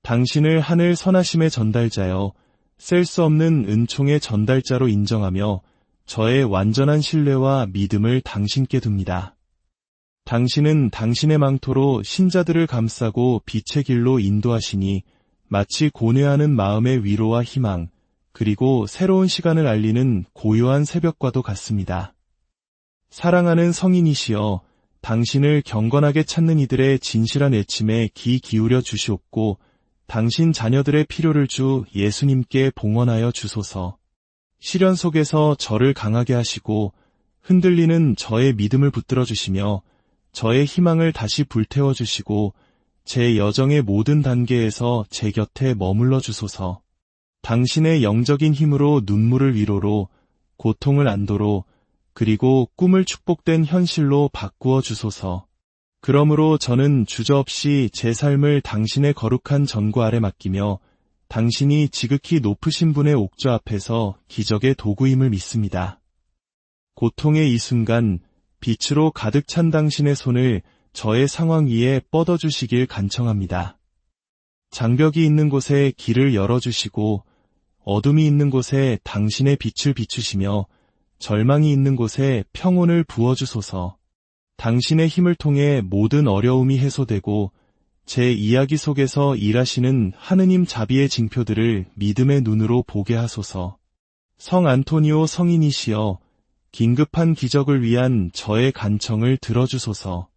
당신을 하늘 선하심의 전달자여 셀 수 없는 은총의 전달자로 인정하며 저의 완전한 신뢰와 믿음을 당신께 둡니다. 당신은 당신의 망토로 신자들을 감싸고 빛의 길로 인도하시니 마치 고뇌하는 마음의 위로와 희망, 그리고 새로운 시간을 알리는 고요한 새벽과도 같습니다. 사랑하는 성인이시여, 당신을 경건하게 찾는 이들의 진실한 애침에 귀 기울여 주시옵고 당신 자녀들의 필요를 주 예수님께 봉헌하여 주소서. 시련 속에서 저를 강하게 하시고 흔들리는 저의 믿음을 붙들어 주시며 저의 희망을 다시 불태워 주시고 제 여정의 모든 단계에서 제 곁에 머물러 주소서. 당신의 영적인 힘으로 눈물을 위로로, 고통을 안도로, 그리고 꿈을 축복된 현실로 바꾸어 주소서. 그러므로 저는 주저없이 제 삶을 당신의 거룩한 전구 아래 맡기며 당신이 지극히 높으신 분의 옥좌 앞에서 기적의 도구임을 믿습니다. 고통의 이 순간 빛으로 가득 찬 당신의 손을 저의 상황 위에 뻗어주시길 간청합니다. 장벽이 있는 곳에 길을 열어주시고 어둠이 있는 곳에 당신의 빛을 비추시며 절망이 있는 곳에 평온을 부어주소서. 당신의 힘을 통해 모든 어려움이 해소되고 제 이야기 속에서 일하시는 하느님 자비의 징표들을 믿음의 눈으로 보게 하소서. 성 안토니오 성인이시여, 긴급한 기적을 위한 저의 간청을 들어주소서.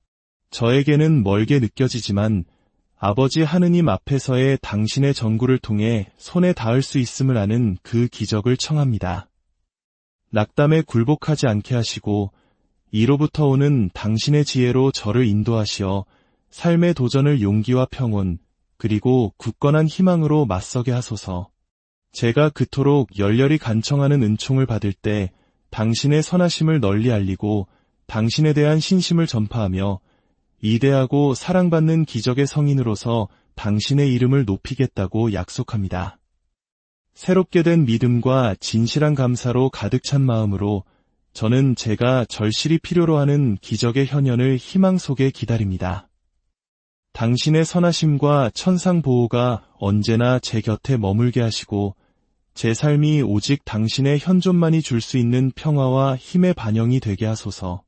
저에게는 멀게 느껴지지만 아버지 하느님 앞에서의 당신의 전구를 통해 손에 닿을 수 있음을 아는 그 기적을 청합니다. 낙담에 굴복하지 않게 하시고 이로부터 오는 당신의 지혜로 저를 인도하시어 삶의 도전을 용기와 평온, 그리고 굳건한 희망으로 맞서게 하소서. 제가 그토록 열렬히 간청하는 은총을 받을 때 당신의 선하심을 널리 알리고 당신에 대한 신심을 전파하며 위대하고 사랑받는 기적의 성인으로서 당신의 이름을 높이겠다고 약속합니다. 새롭게 된 믿음과 진실한 감사로 가득 찬 마음으로 저는 제가 절실히 필요로 하는 기적의 현현을 희망 속에 기다립니다. 당신의 선하심과 천상 보호가 언제나 제 곁에 머물게 하시고 제 삶이 오직 당신의 현존만이 줄 수 있는 평화와 힘의 반영이 되게 하소서.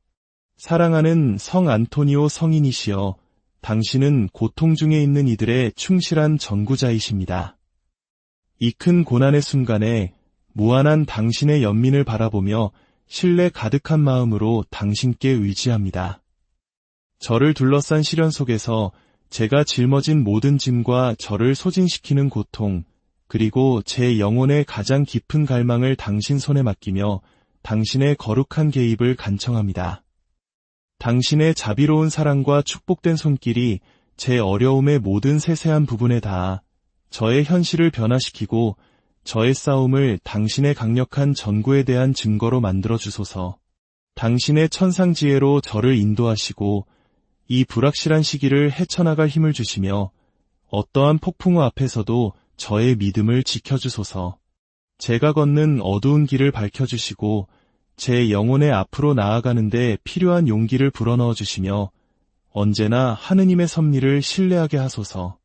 사랑하는 성 안토니오 성인이시여, 당신은 고통 중에 있는 이들의 충실한 전구자이십니다. 이 큰 고난의 순간에 무한한 당신의 연민을 바라보며 신뢰 가득한 마음으로 당신께 의지합니다. 저를 둘러싼 시련 속에서 제가 짊어진 모든 짐과 저를 소진시키는 고통, 그리고 제 영혼의 가장 깊은 갈망을 당신 손에 맡기며 당신의 거룩한 개입을 간청합니다. 당신의 자비로운 사랑과 축복된 손길이 제 어려움의 모든 세세한 부분에 닿아 저의 현실을 변화시키고 저의 싸움을 당신의 강력한 전구에 대한 증거로 만들어 주소서. 당신의 천상지혜로 저를 인도하시고 이 불확실한 시기를 헤쳐나갈 힘을 주시며 어떠한 폭풍우 앞에서도 저의 믿음을 지켜주소서. 제가 걷는 어두운 길을 밝혀주시고 제 영혼의 앞으로 나아가는데 필요한 용기를 불어넣어 주시며 언제나 하느님의 섭리를 신뢰하게 하소서.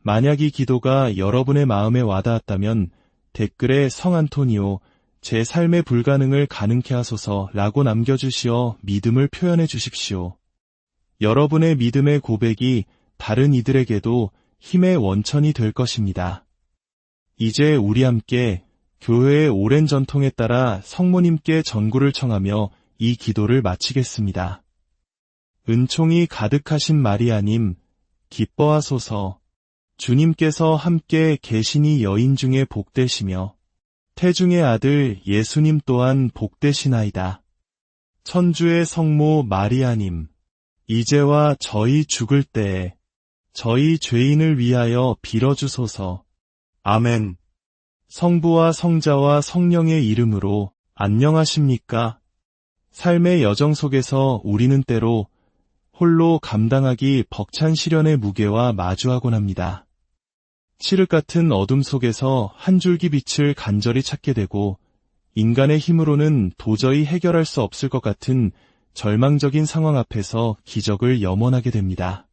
만약 이 기도가 여러분의 마음에 와닿았다면 댓글에 성 안토니오, 제 삶의 불가능을 가능케 하소서 라고 남겨주시어 믿음을 표현해 주십시오. 여러분의 믿음의 고백이 다른 이들에게도 힘의 원천이 될 것입니다. 이제 우리 함께 교회의 오랜 전통에 따라 성모님께 전구를 청하며 이 기도를 마치겠습니다. 은총이 가득하신 마리아님, 기뻐하소서. 주님께서 함께 계시니 여인 중에 복되시며 태중의 아들 예수님 또한 복되시나이다. 천주의 성모 마리아님, 이제와 저희 죽을 때에 저희 죄인을 위하여 빌어주소서. 아멘. 성부와 성자와 성령의 이름으로 안녕하십니까? 삶의 여정 속에서 우리는 때로 홀로 감당하기 벅찬 시련의 무게와 마주하곤 합니다. 칠흑 같은 어둠 속에서 한 줄기 빛을 간절히 찾게 되고 인간의 힘으로는 도저히 해결할 수 없을 것 같은 절망적인 상황 앞에서 기적을 염원하게 됩니다.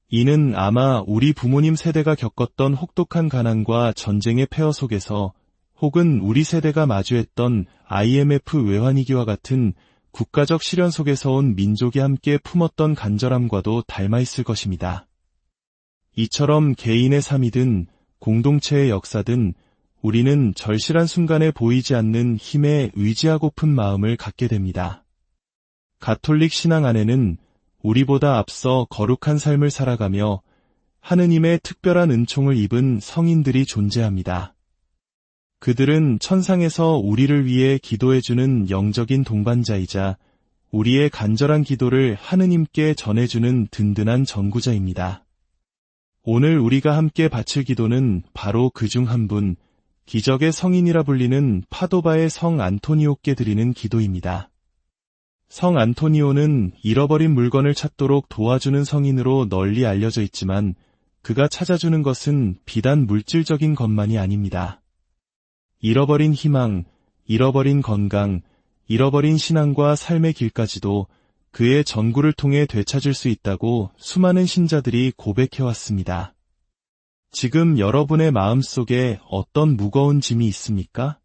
이는 아마 우리 부모님 세대가 겪었던 혹독한 가난과 전쟁의 폐허 속에서 혹은 우리 세대가 마주했던 IMF 외환위기와 같은 국가적 시련 속에서 온 민족이 함께 품었던 간절함과도 닮아 있을 것입니다. 이처럼 개인의 삶이든 공동체의 역사든 우리는 절실한 순간에 보이지 않는 힘에 의지하고픈 마음을 갖게 됩니다. 가톨릭 신앙 안에는 우리보다 앞서 거룩한 삶을 살아가며 하느님의 특별한 은총을 입은 성인들이 존재합니다. 그들은 천상에서 우리를 위해 기도해주는 영적인 동반자이자 우리의 간절한 기도를 하느님께 전해주는 든든한 전구자입니다. 오늘 우리가 함께 바칠 기도는 바로 그중 한 분, 기적의 성인이라 불리는 파도바의 성 안토니오께 드리는 기도입니다. 성 안토니오는 잃어버린 물건을 찾도록 도와주는 성인으로 널리 알려져 있지만 그가 찾아주는 것은 비단 물질적인 것만이 아닙니다. 잃어버린 희망, 잃어버린 건강, 잃어버린 신앙과 삶의 길까지도 그의 전구를 통해 되찾을 수 있다고 수많은 신자들이 고백해왔습니다. 지금 여러분의 마음속에 어떤 무거운 짐이 있습니까?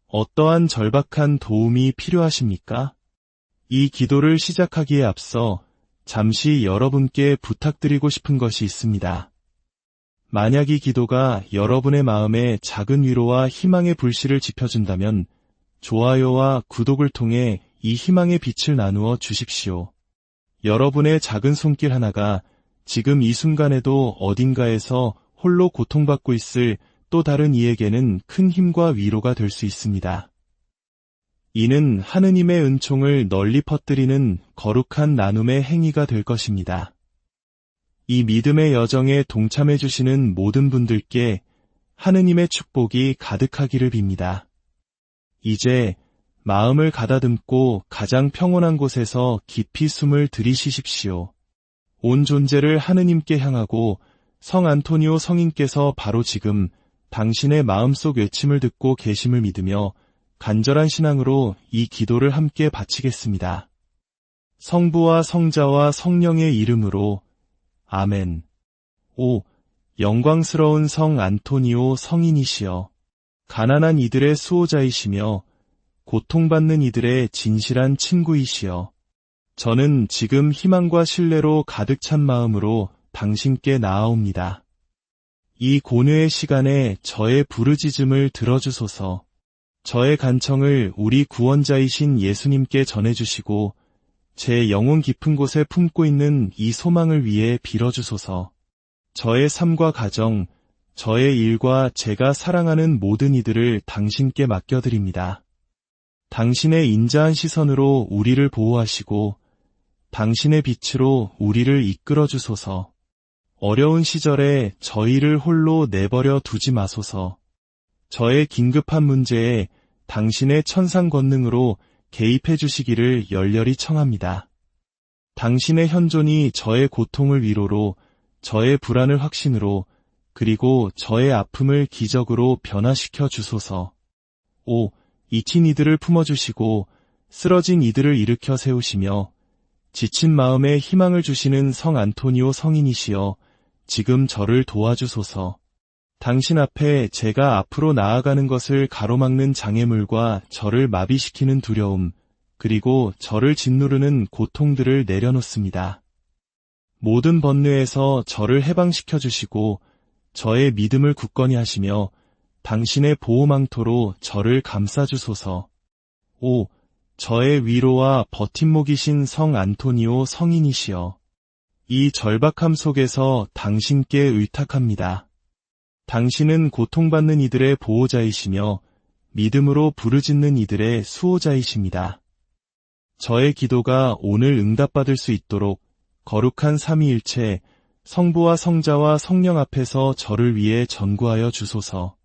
어떠한 절박한 도움이 필요하십니까? 이 기도를 시작하기에 앞서 잠시 여러분께 부탁드리고 싶은 것이 있습니다. 만약 이 기도가 여러분의 마음에 작은 위로와 희망의 불씨를 지펴준다면 좋아요와 구독을 통해 이 희망의 빛을 나누어 주십시오. 여러분의 작은 손길 하나가 지금 이 순간에도 어딘가에서 홀로 고통받고 있을 또 다른 이에게는 큰 힘과 위로가 될 수 있습니다. 이는 하느님의 은총을 널리 퍼뜨리는 거룩한 나눔의 행위가 될 것입니다. 이 믿음의 여정에 동참해 주시는 모든 분들께 하느님의 축복이 가득하기를 빕니다. 이제 마음을 가다듬고 가장 평온한 곳에서 깊이 숨을 들이쉬십시오. 온 존재를 하느님께 향하고 성 안토니오 성인께서 바로 지금 당신의 마음속 외침을 듣고 계심을 믿으며 간절한 신앙으로 이 기도를 함께 바치겠습니다. 성부와 성자와 성령의 이름으로 아멘. 오, 영광스러운 성 안토니오 성인이시여, 가난한 이들의 수호자이시며 고통받는 이들의 진실한 친구이시여, 저는 지금 희망과 신뢰로 가득 찬 마음으로 당신께 나아옵니다. 이 고뇌의 시간에 저의 부르짖음을 들어주소서. 저의 간청을 우리 구원자이신 예수님께 전해주시고 제 영혼 깊은 곳에 품고 있는 이 소망을 위해 빌어주소서. 저의 삶과 가정, 저의 일과 제가 사랑하는 모든 이들을 당신께 맡겨드립니다. 당신의 인자한 시선으로 우리를 보호하시고 당신의 빛으로 우리를 이끌어주소서. 어려운 시절에 저희를 홀로 내버려 두지 마소서. 저의 긴급한 문제에 당신의 천상 권능으로 개입해 주시기를 열렬히 청합니다. 당신의 현존이 저의 고통을 위로로, 저의 불안을 확신으로, 그리고 저의 아픔을 기적으로 변화시켜 주소서. 오, 잊힌 이들을 품어주시고 쓰러진 이들을 일으켜 세우시며 지친 마음에 희망을 주시는 성 안토니오 성인이시여, 지금 저를 도와주소서. 당신 앞에 제가 앞으로 나아가는 것을 가로막는 장애물과 저를 마비시키는 두려움, 그리고 저를 짓누르는 고통들을 내려놓습니다. 모든 번뇌에서 저를 해방시켜 주시고 저의 믿음을 굳건히 하시며 당신의 보호망토로 저를 감싸주소서. 오, 저의 위로와 버팀목이신 성 안토니오 성인이시여, 이 절박함 속에서 당신께 의탁합니다. 당신은 고통받는 이들의 보호자이시며 믿음으로 부르짖는 이들의 수호자이십니다. 저의 기도가 오늘 응답받을 수 있도록 거룩한 삼위일체 성부와 성자와 성령 앞에서 저를 위해 전구하여 주소서.